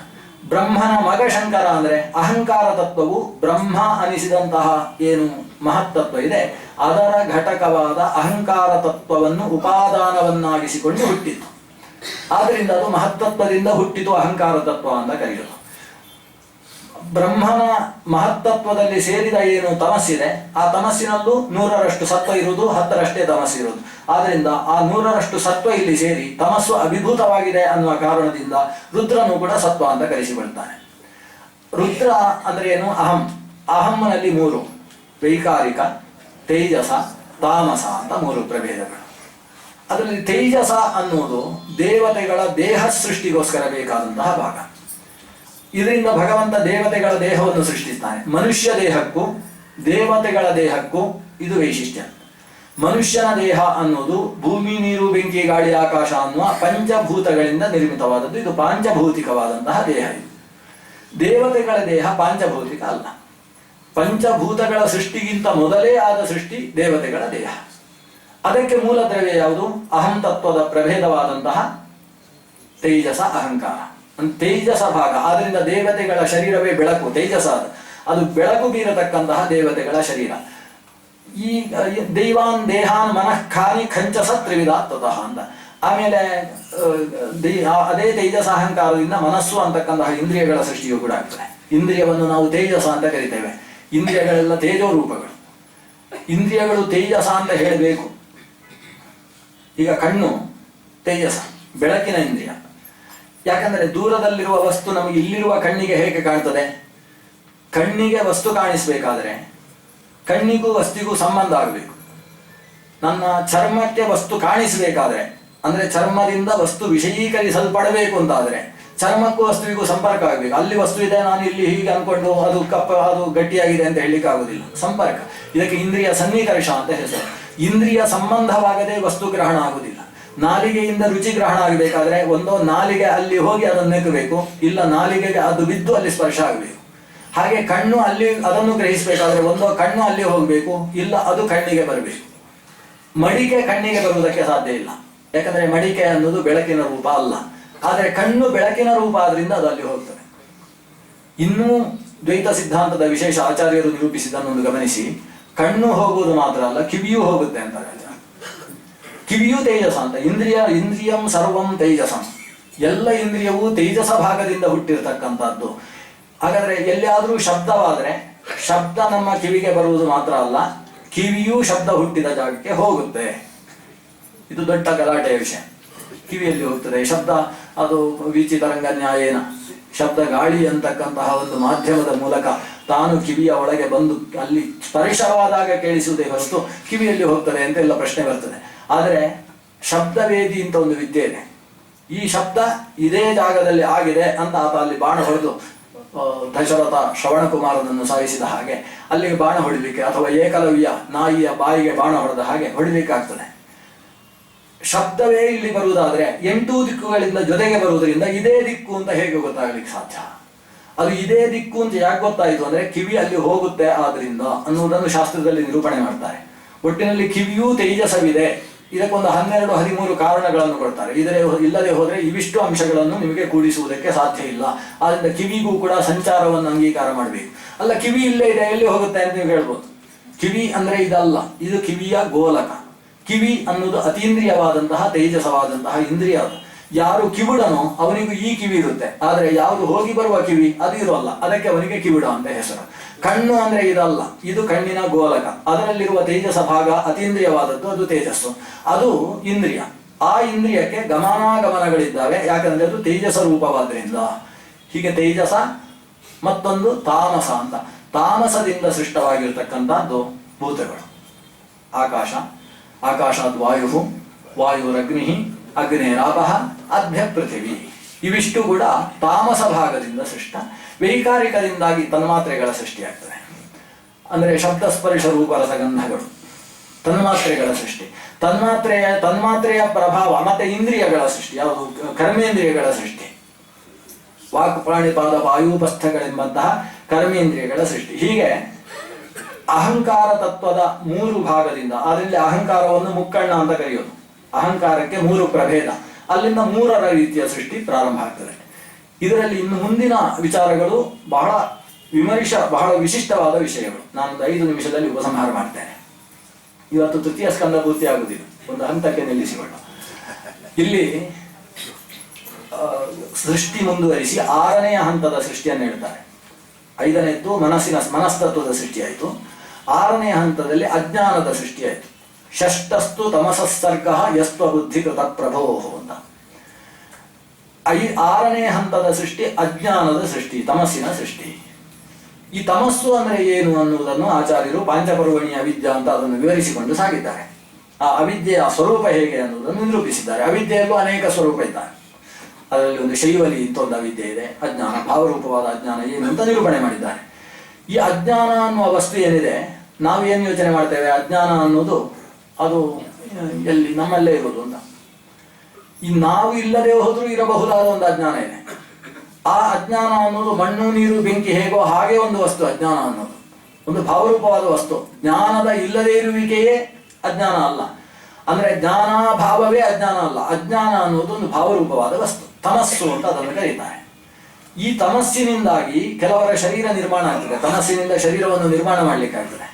ಬ್ರಹ್ಮನ ಮಗ ಶಂಕರ ಅಂದ್ರೆ ಅಹಂಕಾರ ತತ್ವವು ಬ್ರಹ್ಮ ಅನಿಸಿದಂತಹ ಏನು ಮಹತ್ತತ್ವ ಇದೆ ಅದರ ಘಟಕವಾದ ಅಹಂಕಾರ ತತ್ವವನ್ನು ಉಪಾದಾನವನ್ನಾಗಿಸಿಕೊಂಡು ಹುಟ್ಟಿತು. ಆದ್ದರಿಂದ ಅದು ಮಹತ್ತತ್ವದಿಂದ ಹುಟ್ಟಿತು, ಅಹಂಕಾರ ತತ್ವ ಅಂತ ಕರೆಯುವುದು. ಬ್ರಹ್ಮನ ಮಹತ್ತತ್ವದಲ್ಲಿ ಸೇರಿದ ಏನು ತಮಸ್ಸಿದೆ ಆ ತಮಸ್ಸಿನಲ್ಲೂ 100ರಷ್ಟು ಸತ್ವ ಇರುವುದು, 10ರಷ್ಟೇ ತಮಸ್ಸಿರುವುದು. ಆದ್ದರಿಂದ ಆ 100ರಷ್ಟು ಸತ್ವ ಇಲ್ಲಿ ಸೇರಿ ತಮಸ್ಸು ಅಭಿಭೂತವಾಗಿದೆ ಅನ್ನುವ ಕಾರಣದಿಂದ ರುದ್ರನು ಕೂಡ ಸತ್ವ ಅಂತ ಕರೆಸಿಕೊಳ್ತಾನೆ. ರುದ್ರ ಅಂದ್ರೆ ಏನು? ಅಹಂ. ಅಹಂನಲ್ಲಿ 3: ವೈಕಾರಿಕ, ತೇಜಸ, ತಾಮಸ ಅಂತ 3 ಪ್ರಭೇದಗಳು. ಅದರಲ್ಲಿ ತೇಜಸ ಅನ್ನುವುದು ದೇವತೆಗಳ ದೇಹ ಸೃಷ್ಟಿಗೋಸ್ಕರ ಬೇಕಾದಂತಹ ಭಾಗ. ಇದರಿಂದ ಭಗವಂತ ದೇವತೆಗಳ ದೇಹವನ್ನು ಸೃಷ್ಟಿಸ್ತಾನೆ. ಮನುಷ್ಯ ದೇಹಕ್ಕೂ ದೇವತೆಗಳ ದೇಹಕ್ಕೂ ಇದು ವೈಶಿಷ್ಟ್ಯ. ಮನುಷ್ಯನ ದೇಹ ಅನ್ನೋದು ಭೂಮಿ, ನೀರು, ಬೆಂಕಿ, ಗಾಳಿ, ಆಕಾಶ ಅನ್ನುವ ಪಂಚಭೂತಗಳಿಂದ ನಿರ್ಮಿತವಾದದ್ದು. ಇದು ಪಾಂಚಭೌತಿಕವಾದಂತಹ ದೇಹ. ಇದು ದೇವತೆಗಳ ದೇಹ ಪಾಂಚಭೌತಿಕ ಅಲ್ಲ. ಪಂಚಭೂತಗಳ ಸೃಷ್ಟಿಗಿಂತ ಮೊದಲೇ ಆದ ಸೃಷ್ಟಿ ದೇವತೆಗಳ ದೇಹ. ಅದಕ್ಕೆ ಮೂಲ ದ್ರವ್ಯ ಯಾವುದು? ಅಹಂ ತತ್ವದ ಪ್ರಭೇದವಾದಂತಹ ತೇಜಸ, ಅಹಂಕಾರ. ತೇಜಸ ಭಾಗ. ಆದ್ರಿಂದ ದೇವತೆಗಳ ಶರೀರವೇ ಬೆಳಕು, ತೇಜಸ. ಅದು ಬೆಳಕು ಬೀರತಕ್ಕಂತಹ ದೇವತೆಗಳ ಶರೀರ. ಈ ದೈವಾನ್ ದೇಹಾನ್ ಮನಃಖಾನಿ ಖಂಚಸ ತ್ರಿವಿಧಾತ್ವತಃ ಅಂತ. ಆಮೇಲೆ ಅದೇ ತೇಜಸ ಅಹಂಕಾರದಿಂದ ಮನಸ್ಸು ಅಂತಕ್ಕಂತಹ ಇಂದ್ರಿಯಗಳ ಸೃಷ್ಟಿಯೂ ಕೂಡ ಆಗ್ತದೆ. ಇಂದ್ರಿಯವನ್ನು ನಾವು ತೇಜಸ ಅಂತ ಕರಿತೇವೆ. ಇಂದ್ರಿಯಗಳೆಲ್ಲ ತೇಜೋ ರೂಪಗಳು. ಇಂದ್ರಿಯಗಳು ತೇಜಸ ಅಂತ ಹೇಳಬೇಕು. ಈಗ ಕಣ್ಣು ತೇಜಸ, ಬೆಳಕಿನ ಇಂದ್ರಿಯ. ಯಾಕಂದ್ರೆ ದೂರದಲ್ಲಿರುವ ವಸ್ತು ನಮಗೆ ಇಲ್ಲಿರುವ ಕಣ್ಣಿಗೆ ಹೇಗೆ ಕಾಣ್ತದೆ? ಕಣ್ಣಿಗೆ ವಸ್ತು ಕಾಣಿಸ್ಬೇಕಾದ್ರೆ ಕಣ್ಣಿಗೂ ವಸ್ತುವಿಗೂ ಸಂಬಂಧ ಆಗಬೇಕು. ನನ್ನ ಚರ್ಮಕ್ಕೆ ವಸ್ತು ಕಾಣಿಸಬೇಕಾದ್ರೆ, ಅಂದ್ರೆ ಚರ್ಮದಿಂದ ವಸ್ತು ವಿಷಯೀಕರಿಸಲ್ಪಡಬೇಕು ಅಂತಾದ್ರೆ ಚರ್ಮಕ್ಕೂ ವಸ್ತುವಿಗೂ ಸಂಪರ್ಕ ಆಗಬೇಕು. ಅಲ್ಲಿ ವಸ್ತು ಇದೆ, ನಾನು ಇಲ್ಲಿ ಹೀಗೆ ಅನ್ಕೊಂಡು ಅದು ಅದು ಗಟ್ಟಿಯಾಗಿದೆ ಅಂತ ಹೇಳಲಿಕ್ಕೆ ಆಗುದಿಲ್ಲ. ಸಂಪರ್ಕ. ಇದಕ್ಕೆ ಇಂದ್ರಿಯ ಸನ್ನಿಕರ್ಷ ಅಂತ ಹೆಸರು. ಇಂದ್ರಿಯ ಸಂಬಂಧವಾಗದೆ ವಸ್ತು ಗ್ರಹಣ ಆಗುವುದಿಲ್ಲ. ನಾಲಿಗೆಯಿಂದ ರುಚಿ ಗ್ರಹಣ ಆಗಬೇಕಾದ್ರೆ ಒಂದೋ ನಾಲಿಗೆ ಅಲ್ಲಿ ಹೋಗಿ ಅದನ್ನು ನೆಕ್ಕಬೇಕು, ಇಲ್ಲ ನಾಲಿಗೆಗೆ ಅದು ಬಿದ್ದು ಅಲ್ಲಿ ಸ್ಪರ್ಶ ಆಗಬೇಕು. ಹಾಗೆ ಕಣ್ಣು ಅಲ್ಲಿ ಅದನ್ನು ಗ್ರಹಿಸಬೇಕಾದ್ರೆ ಒಂದೋ ಕಣ್ಣು ಅಲ್ಲಿ ಹೋಗಬೇಕು, ಇಲ್ಲ ಅದು ಕಣ್ಣಿಗೆ ಬರಬೇಕು. ಮಡಿಕೆ ಕಣ್ಣಿಗೆ ಬರುವುದಕ್ಕೆ ಸಾಧ್ಯ ಇಲ್ಲ. ಯಾಕಂದ್ರೆ ಮಡಿಕೆ ಅನ್ನೋದು ಬೆಳಕಿನ ರೂಪ ಅಲ್ಲ. ಆದರೆ ಕಣ್ಣು ಬೆಳಕಿನ ರೂಪ ಆದ್ರಿಂದ ಅದು ಅಲ್ಲಿ ಹೋಗ್ತದೆ. ಇನ್ನೂ ದ್ವೈತ ಸಿದ್ಧಾಂತದ ವಿಶೇಷ ಆಚಾರ್ಯರು ನಿರೂಪಿಸಿದ್ದನ್ನು ಗಮನಿಸಿ. ಕಣ್ಣು ಹೋಗುವುದು ಮಾತ್ರ ಅಲ್ಲ, ಕಿವಿಯೂ ಹೋಗುತ್ತೆ ಅಂತಾರೆ. ಕಿವಿಯೂ ತೇಜಸ ಅಂತ. ಇಂದ್ರಿಯಂ ಸರ್ವಂ ತೇಜಸಂ. ಎಲ್ಲ ಇಂದ್ರಿಯವೂ ತೇಜಸ ಭಾಗದಿಂದ ಹುಟ್ಟಿರ್ತಕ್ಕಂಥದ್ದು. ಹಾಗಾದ್ರೆ ಎಲ್ಲಿಯಾದ್ರೂ ಶಬ್ದವಾದ್ರೆ ಶಬ್ದ ನಮ್ಮ ಕಿವಿಗೆ ಬರುವುದು ಮಾತ್ರ ಅಲ್ಲ, ಕಿವಿಯೂ ಶಬ್ದ ಹುಟ್ಟಿದ ಜಾಗಕ್ಕೆ ಹೋಗುತ್ತೆ. ಇದು ದೊಡ್ಡ ಗಲಾಟೆಯ ವಿಷಯ. ಕಿವಿಯಲ್ಲಿ ಹೋಗ್ತದೆ ಶಬ್ದ. ಅದು ವೀಚಿ ತರಂಗ ನ್ಯಾಯೇನ. ಶಬ್ದ ಗಾಳಿ ಅಂತಕ್ಕಂತಹ ಒಂದು ಮಾಧ್ಯಮದ ಮೂಲಕ ತಾನು ಕಿವಿಯ ಒಳಗೆ ಬಂದು ಅಲ್ಲಿ ಸ್ಪರ್ಶವಾದಾಗ ಕೇಳಿಸುವುದೇ ಹೊರತು ಕಿವಿಯಲ್ಲಿ ಹೋಗ್ತದೆ ಅಂತ ಎಲ್ಲ ಪ್ರಶ್ನೆ ಬರ್ತದೆ. ಆದರೆ ಶಬ್ದವೇದಿ ಅಂತ ಒಂದು ವಿದ್ಯೆ ಇದೆ. ಈ ಶಬ್ದ ಇದೇ ಜಾಗದಲ್ಲಿ ಆಗಿದೆ ಅಂತ ಆತ ಅಲ್ಲಿ ಬಾಣ ಹೊಡೆದು ದಶರಥ ಶ್ರವಣಕುಮಾರನನ್ನು ಸಾಯಿಸಿದ ಹಾಗೆ ಅಲ್ಲಿಗೆ ಬಾಣ ಹೊಡಿಲಿಕ್ಕೆ, ಅಥವಾ ಏಕಲವ್ಯ ನಾಯಿಯ ಬಾಯಿಗೆ ಬಾಣ ಹೊಡೆದ ಹಾಗೆ ಹೊಡಿಲಿಕ್ಕೆ ಆಗ್ತದೆ. ಶಬ್ದವೇ ಇಲ್ಲಿ ಬರುವುದಾದ್ರೆ 8 ದಿಕ್ಕುಗಳಿಂದ ಜೊತೆಗೆ ಬರುವುದರಿಂದ ಇದೇ ದಿಕ್ಕು ಅಂತ ಹೇಗೆ ಗೊತ್ತಾಗ್ಲಿಕ್ಕೆ ಸಾಧ್ಯ? ಅದು ಇದೇ ದಿಕ್ಕು ಅಂತ ಯಾಕೆ ಗೊತ್ತಾಯಿತು ಅಂದ್ರೆ ಕಿವಿ ಅಲ್ಲಿ ಹೋಗುತ್ತೆ ಆದ್ರಿಂದ ಅನ್ನುವುದನ್ನು ಶಾಸ್ತ್ರದಲ್ಲಿ ನಿರೂಪಣೆ ಮಾಡ್ತಾರೆ. ಒಟ್ಟಿನಲ್ಲಿ ಕಿವಿಯೂ ತೇಜಸವಿದೆ. ಇದಕ್ಕೊಂದು 12-13 ಕಾರಣಗಳನ್ನು ಕೊಡ್ತಾರೆ. ಇಲ್ಲದೆ ಹೋದ್ರೆ ಇವಿಷ್ಟು ಅಂಶಗಳನ್ನು ನಿಮಗೆ ಕೂಡಿಸುವುದಕ್ಕೆ ಸಾಧ್ಯ ಇಲ್ಲ. ಆದ್ರಿಂದ ಕಿವಿಗೂ ಕೂಡ ಸಂಚಾರವನ್ನು ಅಂಗೀಕಾರ ಮಾಡಬೇಕು. ಅಲ್ಲ, ಕಿವಿ ಇಲ್ಲೇ ಇದೆ, ಎಲ್ಲಿ ಹೋಗುತ್ತೆ ಅಂತ ನೀವು ಹೇಳ್ಬೋದು. ಕಿವಿ ಅಂದ್ರೆ ಇದಲ್ಲ, ಇದು ಕಿವಿಯ ಗೋಲಕ. ಕಿವಿ ಅನ್ನೋದು ಅತೀಂದ್ರಿಯವಾದಂತಹ ತೇಜಸವಾದಂತಹ ಇಂದ್ರಿಯ. ಯಾರು ಕಿವುಡನೋ ಅವನಿಗೂ ಈ ಕಿವಿ ಇರುತ್ತೆ, ಆದ್ರೆ ಯಾವುದು ಹೋಗಿ ಬರುವ ಕಿವಿ ಅದು ಇರೋಲ್ಲ, ಅದಕ್ಕೆ ಅವನಿಗೆ ಕಿವುಡ ಅಂತ ಹೆಸರು. ಕಣ್ಣು ಅಂದ್ರೆ ಇದಲ್ಲ, ಇದು ಕಣ್ಣಿನ ಗೋಲಕ. ಅದರಲ್ಲಿರುವ ತೇಜಸ ಭಾಗ ಅತೀಂದ್ರಿಯವಾದದ್ದು, ಅದು ತೇಜಸ್ಸು, ಅದು ಇಂದ್ರಿಯ. ಆ ಇಂದ್ರಿಯಕ್ಕೆ ಗಮನಾಗಮನಗಳಿದ್ದಾವೆ, ಯಾಕಂದ್ರೆ ಅದು ತೇಜಸ ರೂಪವಾದ್ರಿಂದ. ಹೀಗೆ ತೇಜಸ ಮತ್ತೊಂದು ತಾಮಸ ಅಂತ. ತಾಮಸದಿಂದ ಸೃಷ್ಟವಾಗಿರ್ತಕ್ಕಂಥದ್ದು ಭೂತಗಳು. ಆಕಾಶ, ಆಕಾಶಾದ್ ವಾಯು, ವಾಯುರಗ್ನಿ, ಅಗ್ನೇರಾಪಃ, ಅಭ್ಯ ಪೃಥಿವಿ. ಇವಿಷ್ಟು ಕೂಡ ತಾಮಸ ಭಾಗದಿಂದ ಸೃಷ್ಟ. ವೈಕಾರಿಕದಿಂದಾಗಿ ತನ್ಮಾತ್ರೆಗಳ ಸೃಷ್ಟಿಯಾಗ್ತದೆ. ಅಂದರೆ ಶಬ್ದ ಸ್ಪರ್ಶ ರೂಪ ರಸಗಂಧಗಳು ತನ್ಮಾತ್ರೆಗಳ ಸೃಷ್ಟಿ. ತನ್ಮಾತ್ರೆಯ ಪ್ರಭಾವ ಮತ್ತೆ ಇಂದ್ರಿಯಗಳ ಸೃಷ್ಟಿ. ಯಾವುದು? ಕರ್ಮೇಂದ್ರಿಯಗಳ ಸೃಷ್ಟಿ. ವಾಕ್ ಪ್ರಾಣಿಪಾದ ವಾಯುಪಸ್ಥಗಳೆಂಬಂತಹ ಕರ್ಮೇಂದ್ರಿಯಗಳ ಸೃಷ್ಟಿ. ಹೀಗೆ ಅಹಂಕಾರ ತತ್ವದ 3 ಭಾಗದಿಂದ, ಅದರಲ್ಲಿ ಅಹಂಕಾರವನ್ನು ಮುಕ್ಕಣ್ಣ ಅಂತ ಕರೆಯೋದು. ಅಹಂಕಾರಕ್ಕೆ 3 ಪ್ರಭೇದ, ಅಲ್ಲಿಂದ 3ರ ರೀತಿಯ ಸೃಷ್ಟಿ ಪ್ರಾರಂಭ ಆಗ್ತದೆ. ಇದರಲ್ಲಿ ಇನ್ನು ಮುಂದಿನ ವಿಚಾರಗಳು ಬಹಳ ಬಹಳ ವಿಶಿಷ್ಟವಾದ ವಿಷಯಗಳು. ನಾನೊಂದು 5 ನಿಮಿಷದಲ್ಲಿ ಉಪಸಂಹಾರ ಮಾಡ್ತೇನೆ. ಇವತ್ತು ತೃತೀಯ ಸ್ಕಂದ ಪೂರ್ತಿ ಆಗುವುದಿಲ್ಲ, ಒಂದು ಹಂತಕ್ಕೆ ನಿಲ್ಲಿಸಿಕೊಳ್ಳ. ಇಲ್ಲಿ ಸೃಷ್ಟಿ ಮುಂದುವರಿಸಿ 6ನೇ ಹಂತದ ಸೃಷ್ಟಿಯನ್ನು ಹೇಳ್ತಾರೆ. 5ನೇದ್ದು ಮನಸ್ತತ್ವದ ಸೃಷ್ಟಿಯಾಯಿತು. 6ನೇ ಹಂತದಲ್ಲಿ ಅಜ್ಞಾನದ ಸೃಷ್ಟಿಯಾಯಿತು. ಷಷ್ಠಸ್ತು ತಮಸಸ್ಸರ್ಗ ಯಸ್ವ ಬುದ್ಧಿಕೃತ ಪ್ರಭೋ ಅಂತ. 6ನೇ ಹಂತದ ಸೃಷ್ಟಿ ಅಜ್ಞಾನದ ಸೃಷ್ಟಿ, ತಮಸ್ಸಿನ ಸೃಷ್ಟಿ. ಈ ತಮಸ್ಸು ಅಂದರೆ ಏನು ಅನ್ನುವುದನ್ನು ಆಚಾರ್ಯರು ಪಾಂಚಪರ್ವಣಿಯ ಅವಿದ್ಯಾ ಅಂತ ಅದನ್ನು ವಿವರಿಸಿಕೊಂಡು ಸಾಗಿದ್ದಾರೆ. ಆ ಅವಿದ್ಯೆಯ ಸ್ವರೂಪ ಹೇಗೆ ಅನ್ನುವುದನ್ನು ನಿರೂಪಿಸಿದ್ದಾರೆ. ಅವಿದ್ಯೆಯಲ್ಲೂ ಅನೇಕ ಸ್ವರೂಪ ಇದ್ದಾರೆ. ಅದರಲ್ಲಿ ಒಂದು ಶೈವಲಿ ಅಂತ ಒಂದು ಅವಿದ್ಯೆ ಇದೆ, ಅಜ್ಞಾನ, ಭಾವರೂಪವಾದ ಅಜ್ಞಾನ ಏನು ಅಂತ ನಿರೂಪಣೆ ಮಾಡಿದ್ದಾರೆ. ಈ ಅಜ್ಞಾನ ಅನ್ನುವ ವಸ್ತು ಏನಿದೆ, ನಾವು ಏನು ಯೋಚನೆ ಮಾಡ್ತೇವೆ, ಅಜ್ಞಾನ ಅನ್ನೋದು ಅದು ಎಲ್ಲಿ ನಮ್ಮಲ್ಲೇ ಇರೋದು ಅಂತ. ಈ ನಾವು ಇಲ್ಲದೆ ಹೋದ್ರೂ ಇರಬಹುದಾದ ಒಂದು ಅಜ್ಞಾನ ಇದೆ. ಆ ಅಜ್ಞಾನ ಅನ್ನೋದು ಮಣ್ಣು ನೀರು ಬೆಂಕಿ ಹೇಗೋ ಹಾಗೆ ಒಂದು ವಸ್ತು. ಅಜ್ಞಾನ ಅನ್ನೋದು ಒಂದು ಭಾವರೂಪವಾದ ವಸ್ತು. ಜ್ಞಾನದ ಇಲ್ಲದೇ ಇರುವಿಕೆಯೇ ಅಜ್ಞಾನ ಅಲ್ಲ, ಅಂದ್ರೆ ಜ್ಞಾನಾಭಾವವೇ ಅಜ್ಞಾನ ಅಲ್ಲ. ಅಜ್ಞಾನ ಅನ್ನೋದು ಒಂದು ಭಾವರೂಪವಾದ ವಸ್ತು, ತಮಸ್ಸು ಅಂತ ಅದನ್ನು ಕರೀತಾರೆ. ಈ ತಮಸ್ಸಿನಿಂದಾಗಿ ಕೆಲವರ ಶರೀರ ನಿರ್ಮಾಣ ಆಗ್ತದೆ. ತಮಸ್ಸಿನಿಂದ ಶರೀರವನ್ನು ನಿರ್ಮಾಣ ಮಾಡ್ಲಿಕ್ಕಾಗ್ತದೆ.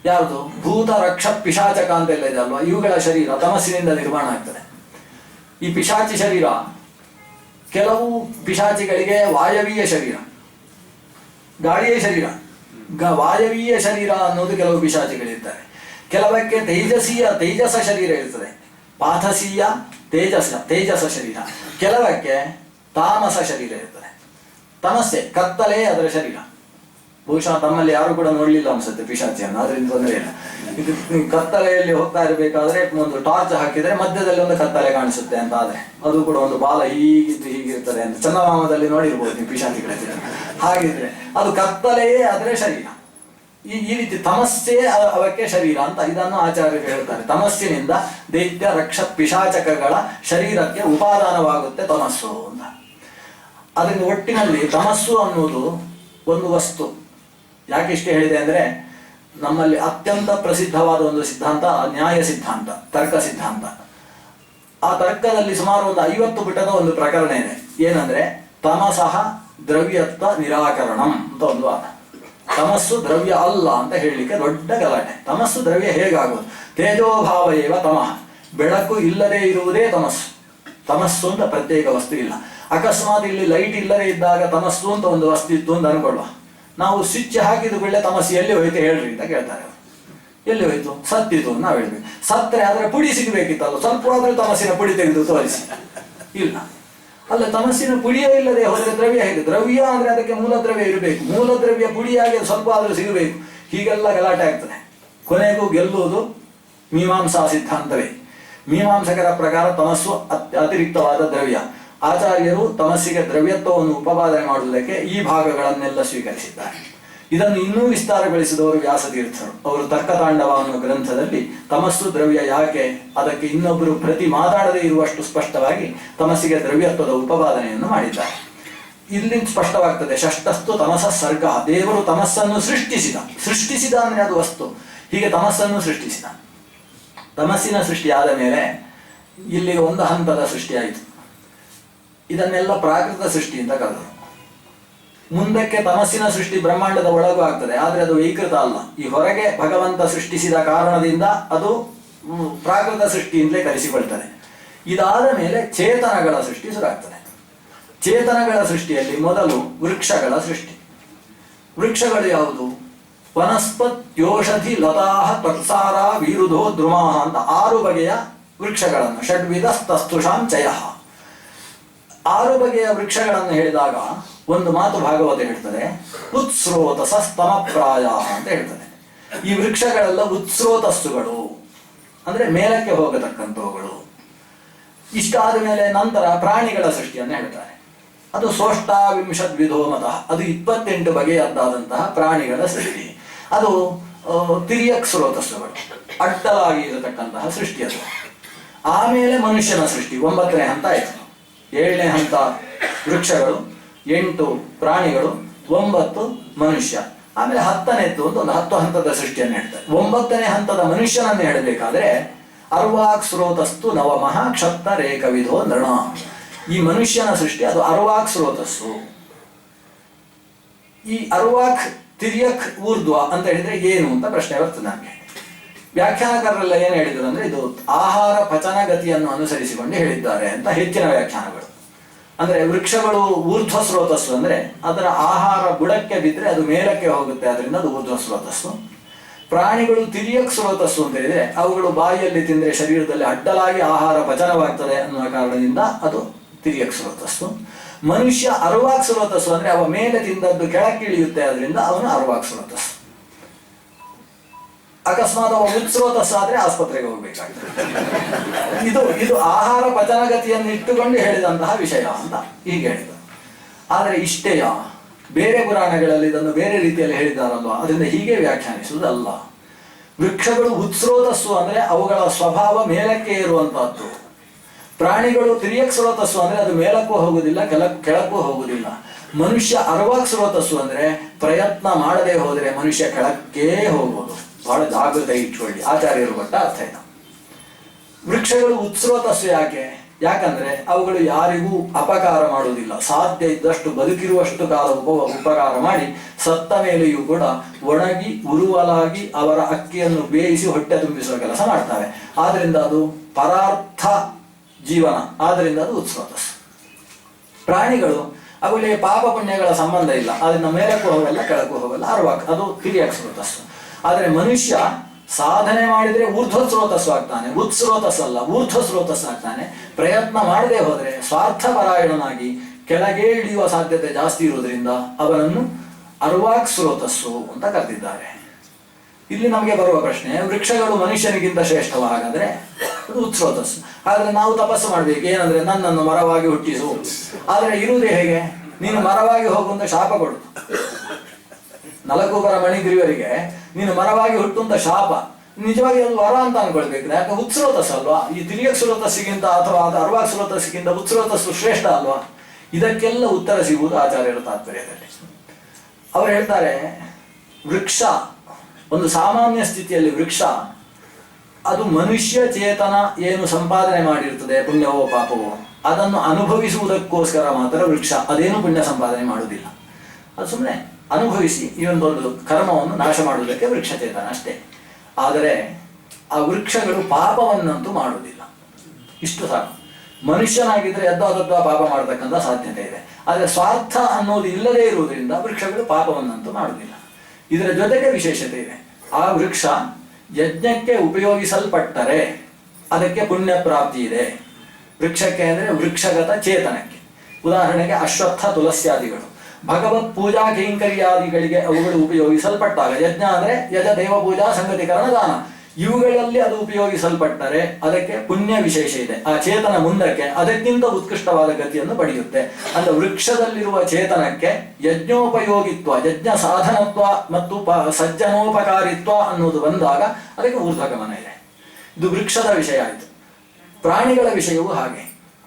ಯಾವುದು ಭೂತ ರಕ್ಷ ಪಿಶಾಚಕ ಅಂತೆಲ್ಲ ಇದೆ ಅಲ್ವಾ, ಇವುಗಳ ಶರೀರ ತಮಸ್ಸಿನಿಂದ ನಿರ್ಮಾಣ ಆಗ್ತದೆ. ಈ ಪಿಶಾಚಿ ಶರೀರ, ಕೆಲವು ಪಿಶಾಚಿಗಳಿಗೆ ವಾಯವೀಯ ಶರೀರ, ಗಾಳಿಯ ಶರೀರ, ವಾಯವೀಯ ಶರೀರ ಅನ್ನೋದು ಕೆಲವು ಪಿಶಾಚಿಗಳಿರ್ತಾರೆ. ಕೆಲವಕ್ಕೆ ತೇಜಸ ಶರೀರ ಇರ್ತದೆ, ಪಾಥಸೀಯ ತೇಜಸ ಶರೀರ. ಕೆಲವಕ್ಕೆ ತಾಮಸ ಶರೀರ ಇರ್ತದೆ, ತಮಸ್ಸೆ ಕತ್ತಲೆ ಅದರ ಶರೀರ. ಬಹುಶಃ ತಮ್ಮಲ್ಲಿ ಯಾರು ಕೂಡ ನೋಡ್ಲಿಲ್ಲ ಅನ್ಸುತ್ತೆ ಪಿಶಾಚಿಯನ್ನು, ಅದರಿಂದ ತೊಂದರೆ ಇಲ್ಲ. ಇದು ಕತ್ತಲೆಯಲ್ಲಿ ಹೋಗ್ತಾ ಇರಬೇಕಾದ್ರೆ ಒಂದು ಟಾರ್ಚ್ ಹಾಕಿದ್ರೆ ಮಧ್ಯದಲ್ಲಿ ಒಂದು ಕತ್ತಲೆ ಕಾಣಿಸುತ್ತೆ ಅಂತ ಆದ್ರೆ ಅದು ಕೂಡ ಒಂದು ಬಾಲ ಹೀಗಿರ್ತದೆ ಅಂತ ಚಂದಮಾಮದಲ್ಲಿ ನೋಡಿರ್ಬೋದು ನೀವು ಪಿಶಾಚಿಗಳ. ಹಾಗಿದ್ರೆ ಅದು ಕತ್ತಲೆಯೇ ಅದರ ಶರೀರ. ಈ ರೀತಿ ತಮಸ್ಸೇ ಅವಕ್ಕೆ ಶರೀರ ಅಂತ ಇದನ್ನು ಆಚಾರ್ಯರು ಹೇಳ್ತಾರೆ. ತಮಸ್ಸಿನಿಂದ ದೈತ್ಯ ರಕ್ಷ ಪಿಶಾಚಕಗಳ ಶರೀರಕ್ಕೆ ಉಪಾದಾನವಾಗುತ್ತೆ ತಮಸ್ಸು ಅಂತ. ಅದರಿಂದ ಒಟ್ಟಿನಲ್ಲಿ ತಮಸ್ಸು ಅನ್ನೋದು ಒಂದು ವಸ್ತು. ಯಾಕೆ ಇಷ್ಟೇ ಹೇಳಿದೆ ಅಂದ್ರೆ, ನಮ್ಮಲ್ಲಿ ಅತ್ಯಂತ ಪ್ರಸಿದ್ಧವಾದ ಒಂದು ಸಿದ್ಧಾಂತ ನ್ಯಾಯ ಸಿದ್ಧಾಂತ, ತರ್ಕ ಸಿದ್ಧಾಂತ. ಆ ತರ್ಕದಲ್ಲಿ ಸುಮಾರು ಒಂದು 50 ಪುಟದ ಒಂದು ಪ್ರಕರಣ ಇದೆ. ಏನಂದ್ರೆ ತಮಸಃ ದ್ರವ್ಯತ್ವ ನಿರಾಕರಣಂ ಅಂತ ಒಂದು ವಾದ. ತಮಸ್ಸು ದ್ರವ್ಯ ಅಲ್ಲ ಅಂತ ಹೇಳಲಿಕ್ಕೆ ದೊಡ್ಡ ಗಲಾಟೆ. ತಮಸ್ಸು ದ್ರವ್ಯ ಹೇಗಾಗುವುದು? ತೇಜೋಭಾವ ಏವ ತಮಃ, ಬೆಳಕು ಇಲ್ಲದೆ ಇರುವುದೇ ತಮಸ್ಸು. ತಮಸ್ಸು ಅಂತ ಪ್ರತ್ಯೇಕ ವಸ್ತು ಇಲ್ಲ. ಅಕಸ್ಮಾತ್ ಇಲ್ಲಿ ಲೈಟ್ ಇಲ್ಲದೆ ಇದ್ದಾಗ ತಮಸ್ಸು ಅಂತ ಒಂದು ವಸ್ತು ಇತ್ತು ಅಂತ ಅನ್ಕೊಳ್ಳುವ. ನಾವು ಸ್ವಿಚ್ ಹಾಕಿದ ಕೂಡಲೇ ತಮಸ್ಸು ಎಲ್ಲಿ ಹೋಯ್ತು ಹೇಳ್ರಿ ಅಂತ ಕೇಳ್ತಾರೆ. ಎಲ್ಲಿ ಹೋಯ್ತು? ಸತ್ತಿತು ಅಂತ ನಾವು ಹೇಳ್ಬೇಕು. ಸತ್ತರೆ ಆದ್ರೆ ಪುಡಿ ಸಿಗಬೇಕಿತ್ತಲ್ಲ, ಸ್ವಲ್ಪ ಆದ್ರೂ ತಮಸ್ಸಿನ ಪುಡಿ ತೆಗೆದು ತೋರಿಸಿ. ಇಲ್ಲ, ಅಲ್ಲ, ತಮಸ್ಸಿನ ಪುಡಿಯೇ ಇಲ್ಲದೆ ಹೋದರೆ ದ್ರವ್ಯ ಹೇಗೆ? ದ್ರವ್ಯ ಅಂದ್ರೆ ಅದಕ್ಕೆ ಮೂಲ ದ್ರವ್ಯ ಇರಬೇಕು. ಮೂಲ ದ್ರವ್ಯ ಪುಡಿಯಾಗಿ ಸ್ವಲ್ಪ ಆದ್ರೂ ಸಿಗಬೇಕು. ಹೀಗೆಲ್ಲ ಗಲಾಟೆ ಆಗ್ತದೆ. ಕೊನೆಗೂ ಗೆಲ್ಲುವುದು ಮೀಮಾಂಸಾ ಸಿದ್ಧಾಂತವೇ. ಮೀಮಾಂಸಕರ ಪ್ರಕಾರ ತಮಸ್ಸು ಅತಿರಿಕ್ತವಾದ ದ್ರವ್ಯ. ಆಚಾರ್ಯರು ತಮಸ್ಸಿಗೆ ದ್ರವ್ಯತ್ವವನ್ನು ಉಪಪಾದನೆ ಮಾಡುವುದಕ್ಕೆ ಈ ಭಾಗಗಳನ್ನೆಲ್ಲ ಸ್ವೀಕರಿಸಿದ್ದಾರೆ. ಇದನ್ನು ಇನ್ನೂ ವಿಸ್ತಾರಗೊಳಿಸಿದವರು ವ್ಯಾಸತೀರ್ಥರು. ಅವರು ತರ್ಕತಾಂಡವ ಅನ್ನುವ ಗ್ರಂಥದಲ್ಲಿ ತಮಸ್ಸು ದ್ರವ್ಯ ಯಾಕೆ, ಅದಕ್ಕೆ ಇನ್ನೊಬ್ಬರು ಪ್ರತಿ ಮಾತಾಡದೇ ಇರುವಷ್ಟು ಸ್ಪಷ್ಟವಾಗಿ ತಮಸ್ಸಿಗೆ ದ್ರವ್ಯತ್ವದ ಉಪಪಾದನೆಯನ್ನು ಮಾಡಿದ್ದಾರೆ. ಇಲ್ಲಿ ಸ್ಪಷ್ಟವಾಗ್ತದೆ, ಷಷ್ಠಸ್ತು ತಮಸ ಸರ್ಗ. ದೇವರು ತಮಸ್ಸನ್ನು ಸೃಷ್ಟಿಸಿದ ಅಂದ್ರೆ ಅದು ವಸ್ತು. ಹೀಗೆ ತಮಸ್ಸನ್ನು ಸೃಷ್ಟಿಸಿದ. ತಮಸ್ಸಿನ ಸೃಷ್ಟಿಯಾದ ಮೇಲೆ ಇಲ್ಲಿ ಒಂದು ಹಂತದ ಸೃಷ್ಟಿಯಾಯಿತು. ಇದನ್ನೆಲ್ಲ ಪ್ರಾಕೃತ ಸೃಷ್ಟಿ ಅಂತ ಕರೆದರು. ಮುಂದಕ್ಕೆ ತಮಸ್ಸಿನ ಸೃಷ್ಟಿ ಬ್ರಹ್ಮಾಂಡದ ಒಳಗೂ ಆಗ್ತದೆ, ಆದರೆ ಅದು ವೈಕೃತ ಅಲ್ಲ. ಈ ಹೊರಗೆ ಭಗವಂತ ಸೃಷ್ಟಿಸಿದ ಕಾರಣದಿಂದ ಅದು ಪ್ರಾಕೃತ ಸೃಷ್ಟಿ ಅಂತಲೇ ಕರೆಸಿಕೊಳ್ತಾರೆ. ಇದಾದ ಮೇಲೆ ಚೇತನಗಳ ಸೃಷ್ಟಿ ಶುರುವಾಗ್ತದೆ. ಚೇತನಗಳ ಸೃಷ್ಟಿಯಲ್ಲಿ ಮೊದಲು ವೃಕ್ಷಗಳ ಸೃಷ್ಟಿ. ವೃಕ್ಷಗಳು ಯಾವುದು? ವನಸ್ಪತ್ಯೋಷಧಿ ಲತಾಹ ತ್ವಕ್ಸಾರ ವೀರುಧೋ ದ್ರುಮಾಹ ಅಂತ 6 ಬಗೆಯ ವೃಕ್ಷಗಳನ್ನು, ಷಡ್ವಿಧ ತಸ್ತುಷಾಂ ಚಯಃ, 6 ಬಗೆಯ ವೃಕ್ಷಗಳನ್ನು ಹೇಳಿದಾಗ ಒಂದು ಮಾತು ಭಾಗವತ ಹೇಳ್ತದೆ, ಉತ್ಸ್ರೋತಸ ಸ್ತಮಪ್ರಾಯ ಅಂತ ಹೇಳ್ತದೆ. ಈ ವೃಕ್ಷಗಳೆಲ್ಲ ಉತ್ಸ್ರೋತಸ್ಸುಗಳು, ಅಂದ್ರೆ ಮೇಲಕ್ಕೆ ಹೋಗತಕ್ಕಂಥವುಗಳು. ಇಷ್ಟಾದ ಮೇಲೆ ನಂತರ ಪ್ರಾಣಿಗಳ ಸೃಷ್ಟಿಯನ್ನು ಹೇಳ್ತಾರೆ. ಅದು ಸೋಷ್ಟಾವಿಂಶದ್ವಿಧೋ ಮತಃ, ಅದು 28 ಬಗೆಯದ್ದಾದಂತಹ ಪ್ರಾಣಿಗಳ ಸೃಷ್ಟಿ. ಅದು ತಿರ್ಯಕ್ ಸ್ರೋತಸ್ಸುಗಳು, ಅಡ್ಡಲಾಗಿ ಇರತಕ್ಕಂತಹ ಸೃಷ್ಟಿ ಅದು. ಆಮೇಲೆ ಮನುಷ್ಯನ ಸೃಷ್ಟಿ 9ನೇ ಹಂತ ಆಯಿತು. 7ನೇ ಹಂತ ವೃಕ್ಷಗಳು, 8 ಪ್ರಾಣಿಗಳು, 9 ಮನುಷ್ಯ. ಆಮೇಲೆ 10ನೇದ್ದು ಒಂದು 10 ಹಂತದ ಸೃಷ್ಟಿಯನ್ನು ಹೇಳ್ತಾರೆ. 9ನೇ ಹಂತದ ಮನುಷ್ಯನನ್ನು ಹೇಳಬೇಕಾದ್ರೆ ಅರ್ವಾಕ್ ಸ್ರೋತಸ್ತು ನವಮಃ ಕ್ಷತ್ತ ರೇಖವಿಧೋ ನೃಣ. ಈ ಮನುಷ್ಯನ ಸೃಷ್ಟಿ ಅದು ಅರ್ವಾಕ್ ಸ್ರೋತಸ್ಸು. ಈ ಅರ್ವಾಕ್ ತಿರ್ಯಕ್ ಊರ್ಧ್ವ ಅಂತ ಹೇಳಿದ್ರೆ ಏನು ಅಂತ ಪ್ರಶ್ನೆ ಬರ್ತದೆ ನಮಗೆ. ವ್ಯಾಖ್ಯಾನಕಾರರೆಲ್ಲ ಏನು ಹೇಳಿದ್ರು ಅಂದ್ರೆ ಇದು ಆಹಾರ ಪಚನ ಗತಿಯನ್ನು ಅನುಸರಿಸಿಕೊಂಡು ಹೇಳಿದ್ದಾರೆ ಅಂತ ಹೆಚ್ಚಿನ ವ್ಯಾಖ್ಯಾನಗಳು. ಅಂದ್ರೆ ವೃಕ್ಷಗಳು ಊರ್ಧ್ವ ಸ್ರೋತಸ್ಸು ಅಂದ್ರೆ ಅದರ ಆಹಾರ ಬುಡಕ್ಕೆ ಬಿದ್ದರೆ ಅದು ಮೇಲಕ್ಕೆ ಹೋಗುತ್ತೆ, ಅದರಿಂದ ಅದು ಊರ್ಧ್ವ ಸ್ರೋತಸ್ಸು. ಪ್ರಾಣಿಗಳು ತಿರ್ಯಕ್ ಸ್ರೋತಸ್ಸು ಅಂತ ಹೇಳಿದ್ರೆ ಅವುಗಳು ಬಾಯಿಯಲ್ಲಿ ತಿಂದರೆ ಶರೀರದಲ್ಲಿ ಅಡ್ಡಲಾಗಿ ಆಹಾರ ಪಚನವಾಗ್ತದೆ ಅನ್ನುವ ಕಾರಣದಿಂದ ಅದು ತಿರ್ಯಕ್ ಸ್ರೋತಸ್ಸು. ಮನುಷ್ಯ ಅರ್ವಾಕ್ ಸ್ರೋತಸ್ಸು ಅಂದ್ರೆ ಅವ ಮೇಲೆ ತಿಂದದ್ದು ಕೆಳಕ್ಕೆ ಇಳಿಯುತ್ತೆ, ಅದರಿಂದ ಅವನು ಅರ್ವಾಕ್ ಸ್ರೋತಸ್ಸು. ಅಕಸ್ಮಾತ್ ಅವ ಉತ್ಸ್ರೋತಸ್ಸು ಆದ್ರೆ ಆಸ್ಪತ್ರೆಗೆ ಹೋಗ್ಬೇಕಾಗ್ತದೆ. ಇದು ಆಹಾರ ಪಚನಗತಿಯನ್ನು ಇಟ್ಟುಕೊಂಡು ಹೇಳಿದಂತಹ ವಿಷಯ ಅಂತ ಹೀಗೆ ಹೇಳಿದ. ಆದರೆ ಇಷ್ಟೇಯ ಬೇರೆ ಪುರಾಣಗಳಲ್ಲಿ ಇದನ್ನು ಬೇರೆ ರೀತಿಯಲ್ಲಿ ಹೇಳಿದಾರಲ್ವ, ಅದರಿಂದ ಹೀಗೆ ವ್ಯಾಖ್ಯಾನಿಸುವುದಲ್ಲ. ವೃಕ್ಷಗಳು ಉತ್ಸ್ರೋತಸ್ಸು ಅಂದ್ರೆ ಅವುಗಳ ಸ್ವಭಾವ ಮೇಲಕ್ಕೆ ಇರುವಂತಹದ್ದು. ಪ್ರಾಣಿಗಳು ತಿರ್ಯಕ್ ಸ್ರೋತಸ್ಸು ಅಂದ್ರೆ ಅದು ಮೇಲಕ್ಕೂ ಹೋಗುವುದಿಲ್ಲ, ಕೆಳಕ್ಕೂ ಹೋಗುವುದಿಲ್ಲ. ಮನುಷ್ಯ ಅರ್ವಾಕ್ ಸ್ರೋತಸ್ಸು ಅಂದ್ರೆ ಪ್ರಯತ್ನ ಮಾಡದೆ ಹೋದರೆ ಮನುಷ್ಯ ಕೆಳಕ್ಕೇ ಹೋಗುವುದು. ಬಹಳ ಜಾಗೃತೆ ಇಟ್ಕೊಳ್ಳಿ, ಆಚಾರ್ಯರು ಕೊಟ್ಟ ಅರ್ಥ ಇದು. ವೃಕ್ಷಗಳು ಉತ್ಸ್ರೋತಸ್ಸು ಯಾಕಂದ್ರೆ ಅವುಗಳು ಯಾರಿಗೂ ಅಪಕಾರ ಮಾಡುವುದಿಲ್ಲ. ಸಾಧ್ಯ ಇದ್ದಷ್ಟು ಬದುಕಿರುವಷ್ಟು ಕಾಲ ಉಪಕಾರ ಮಾಡಿ ಸತ್ತ ಮೇಲೆಯೂ ಕೂಡ ಒಣಗಿ ಉರುವಲಾಗಿ ಅವರ ಅಕ್ಕಿಯನ್ನು ಬೇಯಿಸಿ ಹೊಟ್ಟೆ ತುಂಬಿಸುವ ಕೆಲಸ ಮಾಡ್ತವೆ. ಆದ್ರಿಂದ ಅದು ಪರಾರ್ಥ ಜೀವನ, ಆದ್ರಿಂದ ಅದು ಉತ್ಸ್ರೋತಸ್ಸು. ಪ್ರಾಣಿಗಳು ಅವುಗಳಿಗೆ ಪಾಪ ಪುಣ್ಯಗಳ ಸಂಬಂಧ ಇಲ್ಲ, ಅದನ್ನ ಮೇಲಕ್ಕೂ ಹೋಗಲ್ಲ ಕೆಳಕ್ಕೂ ಹೋಗಲ್ಲ, ಅರ್ವಾಕ್ ಅದು ತಿರ್ಯಕ್ ಸ್ರೋತಸ್ಸು. ಆದರೆ ಮನುಷ್ಯ ಸಾಧನೆ ಮಾಡಿದ್ರೆ ಊರ್ಧ್ವ ಸ್ರೋತಸ್ಸು ಆಗ್ತಾನೆ, ಉತ್ಸ್ರೋತಸ್ಸಲ್ಲ ಊರ್ಧ್ವ ಸ್ರೋತಸ್ಸು ಆಗ್ತಾನೆ. ಪ್ರಯತ್ನ ಮಾಡದೆ ಹೋದರೆ ಸ್ವಾರ್ಥಪರಾಯಣನಾಗಿ ಕೆಳಗೆ ಇಳಿಯುವ ಸಾಧ್ಯತೆ ಜಾಸ್ತಿ ಇರುವುದರಿಂದ ಅವನನ್ನು ಅರ್ವಾಕ್ ಸ್ರೋತಸ್ಸು ಅಂತ ಕರೆದಿದ್ದಾರೆ. ಇಲ್ಲಿ ನಮಗೆ ಬರುವ ಪ್ರಶ್ನೆ, ವೃಕ್ಷಗಳು ಮನುಷ್ಯನಿಗಿಂತ ಶ್ರೇಷ್ಠವ? ಹಾಗಾದ್ರೆ ಅದು ಉತ್ಸ್ರೋತಸ್ಸು. ಆದ್ರೆ ನಾವು ತಪಸ್ಸು ಮಾಡ್ಬೇಕು, ಏನಂದ್ರೆ ನನ್ನನ್ನು ಮರವಾಗಿ ಹುಟ್ಟಿಸು. ಆದ್ರೆ ಇರುವುದೇ ಹೇಗೆ? ನೀನು ಮರವಾಗಿ ಹೋಗುವಂತ ಶಾಪ ಕೊಡು. ನಲಕೂಬರ ಮಣಿಗಿರಿಯವರಿಗೆ ನೀನು ಮರವಾಗಿ ಹುಟ್ಟುವಂತ ಶಾಪ, ನಿಜವಾಗಿ ಅದು ವರ ಅಂತ ಅನ್ಕೊಳ್ಬೇಕು. ಯಾಕೆ? ಉತ್ಸ್ರೋತಸ್ಸು ಅಲ್ವಾ? ಈ ತಿರ್ಯಕ್ ಸ್ರೋತಸ್ಸಿಗಿಂತ ಅಥವಾ ಅದು ಅರ್ವಾಕ್ ಸ್ರೋತಸ್ಸಿಗಿಂತ ಉತ್ಸ್ರೋತಸ್ಸು ಶ್ರೇಷ್ಠ ಅಲ್ವಾ? ಇದಕ್ಕೆಲ್ಲ ಉತ್ತರ ಸಿಗುವುದು ಆಚಾರ್ಯರ ತಾತ್ಪರ್ಯದಲ್ಲಿ. ಅವರು ಹೇಳ್ತಾರೆ, ವೃಕ್ಷ ಒಂದು ಸಾಮಾನ್ಯ ಸ್ಥಿತಿಯಲ್ಲಿ ವೃಕ್ಷ ಅದು ಮನುಷ್ಯ ಚೇತನ ಏನು ಸಂಪಾದನೆ ಮಾಡಿರ್ತದೆ, ಪುಣ್ಯವೋ ಪಾಪವೋ, ಅದನ್ನು ಅನುಭವಿಸುವುದಕ್ಕೋಸ್ಕರ ಮಾತ್ರ ವೃಕ್ಷ. ಅದೇನು ಪುಣ್ಯ ಸಂಪಾದನೆ ಮಾಡುವುದಿಲ್ಲ, ಅದು ಸುಮ್ಮನೆ ಅನುಭವಿಸಿ ಈ ಒಂದು ಕರ್ಮವನ್ನು ನಾಶ ಮಾಡುವುದಕ್ಕೆ ವೃಕ್ಷ ಚೇತನ ಅಷ್ಟೇ. ಆದರೆ ಆ ವೃಕ್ಷಗಳು ಪಾಪವನ್ನಂತೂ ಮಾಡುವುದಿಲ್ಲ, ಇಷ್ಟು ಸಾಕು. ಮನುಷ್ಯನಾಗಿದ್ದರೆ ಎದ್ದಾದದ್ದ ಪಾಪ ಮಾಡತಕ್ಕಂಥ ಸಾಧ್ಯತೆ ಇದೆ. ಆದರೆ ಸ್ವಾರ್ಥ ಅನ್ನೋದು ಇಲ್ಲದೇ ಇರುವುದರಿಂದ ವೃಕ್ಷಗಳು ಪಾಪವನ್ನಂತೂ ಮಾಡುವುದಿಲ್ಲ. ಇದರ ಜೊತೆಗೆ ವಿಶೇಷತೆ ಇದೆ. ಆ ವೃಕ್ಷ ಯಜ್ಞಕ್ಕೆ ಉಪಯೋಗಿಸಲ್ಪಟ್ಟರೆ ಅದಕ್ಕೆ ಪುಣ್ಯ ಪ್ರಾಪ್ತಿ ಇದೆ. ವೃಕ್ಷಕ್ಕೆ ಅಂದರೆ ವೃಕ್ಷಗತ ಚೇತನಕ್ಕೆ. ಉದಾಹರಣೆಗೆ ಅಶ್ವತ್ಥ ತುಳಸ್ಯಾದಿಗಳು ಭಗವತ್ ಪೂಜಾ ಕೈಂಕರ್ಯಾದಿಗಳಿಗೆ ಅವುಗಳು ಉಪಯೋಗಿಸಲ್ಪಟ್ಟಾಗ, ಯಜ್ಞ ಅಂದರೆ ಯಜ ದೇವ ಪೂಜಾ ಸಂಗತಿಕರಣ ದಾನ, ಇವುಗಳಲ್ಲಿ ಅದು ಉಪಯೋಗಿಸಲ್ಪಟ್ಟರೆ ಅದಕ್ಕೆ ಪುಣ್ಯ ವಿಶೇಷ ಇದೆ. ಆ ಚೇತನ ಮುಂದಕ್ಕೆ ಅದಕ್ಕಿಂತ ಉತ್ಕೃಷ್ಟವಾದ ಗತಿಯನ್ನು ಪಡೆಯುತ್ತೆ. ಅಂದ್ರೆ ವೃಕ್ಷದಲ್ಲಿರುವ ಚೇತನಕ್ಕೆ ಯಜ್ಞೋಪಯೋಗಿತ್ವ, ಯಜ್ಞ ಸಾಧನತ್ವ ಮತ್ತು ಸಜ್ಜನೋಪಕಾರಿತ್ವ ಅನ್ನೋದು ಬಂದಾಗ ಅದಕ್ಕೆ ಊರ್ಧ್ವಗಮನ ಇದೆ. ಇದು ವೃಕ್ಷದ ವಿಷಯ ಆಯಿತು. ಪ್ರಾಣಿಗಳ ವಿಷಯವೂ ಹಾಗೆ.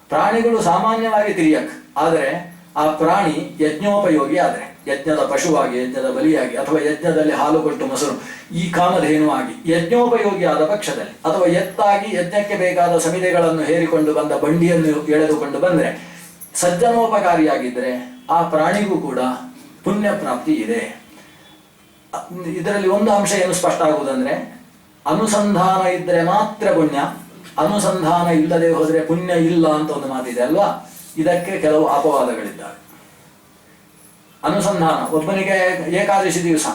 ಪ್ರಾಣಿಗಳು ಸಾಮಾನ್ಯವಾಗಿ ತಿರ್ಯಕ್, ಆದರೆ ಆ ಪ್ರಾಣಿ ಯಜ್ಞೋಪಯೋಗಿ ಆದರೆ, ಯಜ್ಞದ ಪಶುವಾಗಿ, ಯಜ್ಞದ ಬಲಿಯಾಗಿ, ಅಥವಾ ಯಜ್ಞದಲ್ಲಿ ಹಾಲು ಕೊಟ್ಟು ಮೊಸರು ಈ ಕಾಮಧೇನು ಆಗಿ ಯಜ್ಞೋಪಯೋಗಿ ಆದ ಪಕ್ಷದಲ್ಲಿ, ಅಥವಾ ಎತ್ತಾಗಿ ಯಜ್ಞಕ್ಕೆ ಬೇಕಾದ ಸಮಿತಿಗಳನ್ನು ಹೇರಿಕೊಂಡು ಬಂದ ಬಂಡಿಯನ್ನು ಎಳೆದುಕೊಂಡು ಬಂದರೆ ಸಜ್ಜನೋಪಕಾರಿಯಾಗಿದ್ದರೆ ಆ ಪ್ರಾಣಿಗೂ ಕೂಡ ಪುಣ್ಯ ಪ್ರಾಪ್ತಿ ಇದೆ. ಇದರಲ್ಲಿ ಒಂದು ಅಂಶ ಏನು ಸ್ಪಷ್ಟ ಆಗುವುದಂದ್ರೆ, ಅನುಸಂಧಾನ ಇದ್ದರೆ ಮಾತ್ರ ಪುಣ್ಯ, ಅನುಸಂಧಾನ ಇಲ್ಲದೆ ಹೋದರೆ ಪುಣ್ಯ ಇಲ್ಲ ಅಂತ ಒಂದು ಮಾತಿದೆ ಅಲ್ವಾ? ಇದಕ್ಕೆ ಕೆಲವು ಅಪವಾದಗಳಿದ್ದಾವೆ. ಅನುಸಂಧಾನ, ಒಬ್ಬನಿಗೆ ಏಕಾದಶಿ ದಿವಸ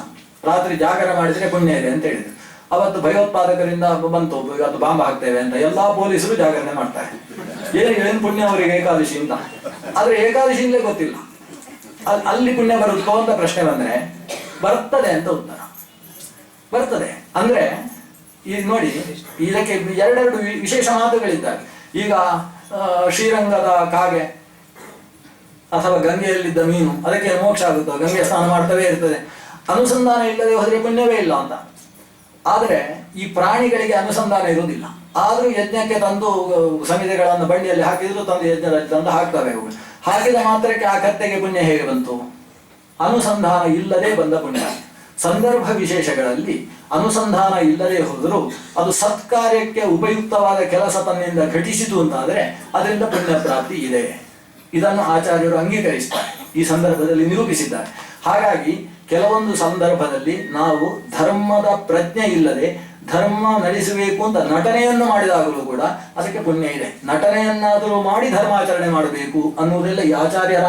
ರಾತ್ರಿ ಜಾಗರ ಮಾಡಿದರೆ ಪುಣ್ಯ ಇದೆ ಅಂತ ಹೇಳಿದ್ರು. ಅವತ್ತು ಭಯೋತ್ಪಾದಕರಿಂದ ಬಂತು, ಇವತ್ತು ಬಾಂಬ್ ಹಾಕ್ತೇವೆ ಅಂತ ಎಲ್ಲಾ ಪೊಲೀಸರು ಜಾಗರಣೆ ಮಾಡ್ತಾರೆ. ಏನು ಪುಣ್ಯ ಅವರಿಗೆ ಏಕಾದಶಿ ಅಂತ. ಆದ್ರೆ ಏಕಾದಶಿಯಿಂದಲೇ ಗೊತ್ತಿಲ್ಲ ಅಲ್ಲಿ ಪುಣ್ಯ ಬರುತ್ತೋ ಅಂತ ಪ್ರಶ್ನೆ ಬಂದ್ರೆ ಬರ್ತದೆ ಅಂತ ಉತ್ತರ. ಬರ್ತದೆ ಅಂದ್ರೆ ಈಗ ನೋಡಿ, ಇದಕ್ಕೆ ಎರಡೆರಡು ವಿಶೇಷ ಮಾತುಗಳಿದ್ದಾವೆ. ಈಗ ಶ್ರೀರಂಗದ ಕಾಗೆ ಅಥವಾ ಗಂಗೆಯಲ್ಲಿದ್ದ ಮೀನು ಅದಕ್ಕೆ ಮೋಕ್ಷ ಆಗುತ್ತೋ? ಗಂಗೆ ಸ್ನಾನ ಮಾಡ್ತವೇ ಇರ್ತದೆ. ಅನುಸಂಧಾನ ಇಲ್ಲದೆ ಹೋದರೆ ಪುಣ್ಯವೇ ಇಲ್ಲ ಅಂತ. ಆದರೆ ಈ ಪ್ರಾಣಿಗಳಿಗೆ ಅನುಸಂಧಾನ ಇರುವುದಿಲ್ಲ. ಆದರೂ ಯಜ್ಞಕ್ಕೆ ತಂದು ಸಮಿತಿಗಳನ್ನು ಬಂಡಿಯಲ್ಲಿ ಹಾಕಿದ್ರು ತಂದು ಯಜ್ಞದಲ್ಲಿ ತಂದು ಹಾಕ್ತವೆ. ಅವು ಹಾಕಿದ ಮಾತ್ರಕ್ಕೆ ಆ ಕತ್ತೆಗೆ ಪುಣ್ಯ ಹೇಗೆ ಬಂತು? ಅನುಸಂಧಾನ ಇಲ್ಲದೆ ಬಂದ ಪುಣ್ಯ. ಸಂದರ್ಭ ವಿಶೇಷಗಳಲ್ಲಿ ಅನುಸಂಧಾನ ಇಲ್ಲದೆ ಹೋದರೂ ಅದು ಸತ್ಕಾರ್ಯಕ್ಕೆ ಉಪಯುಕ್ತವಾದ ಕೆಲಸ ತನ್ನಿಂದ ಘಟಿಸಿತು ಅಂತಾದರೆ ಅದರಿಂದ ಪುಣ್ಯ ಪ್ರಾಪ್ತಿ ಇದೆ. ಇದನ್ನು ಆಚಾರ್ಯರು ಅಂಗೀಕರಿಸ್ತಾರೆ, ಈ ಸಂದರ್ಭದಲ್ಲಿ ನಿರೂಪಿಸಿದ್ದಾರೆ. ಹಾಗಾಗಿ ಕೆಲವೊಂದು ಸಂದರ್ಭದಲ್ಲಿ ನಾವು ಧರ್ಮದ ಪ್ರಜ್ಞೆ ಇಲ್ಲದೆ ಧರ್ಮ ನಡೆಸಬೇಕು ಅಂತ ನಟನೆಯನ್ನು ಮಾಡಿದಾಗಲೂ ಕೂಡ ಅದಕ್ಕೆ ಪುಣ್ಯ ಇದೆ. ನಟನೆಯನ್ನಾದರೂ ಮಾಡಿ ಧರ್ಮಾಚರಣೆ ಮಾಡಬೇಕು ಅನ್ನುವುದೆಲ್ಲ ಈ ಆಚಾರ್ಯರ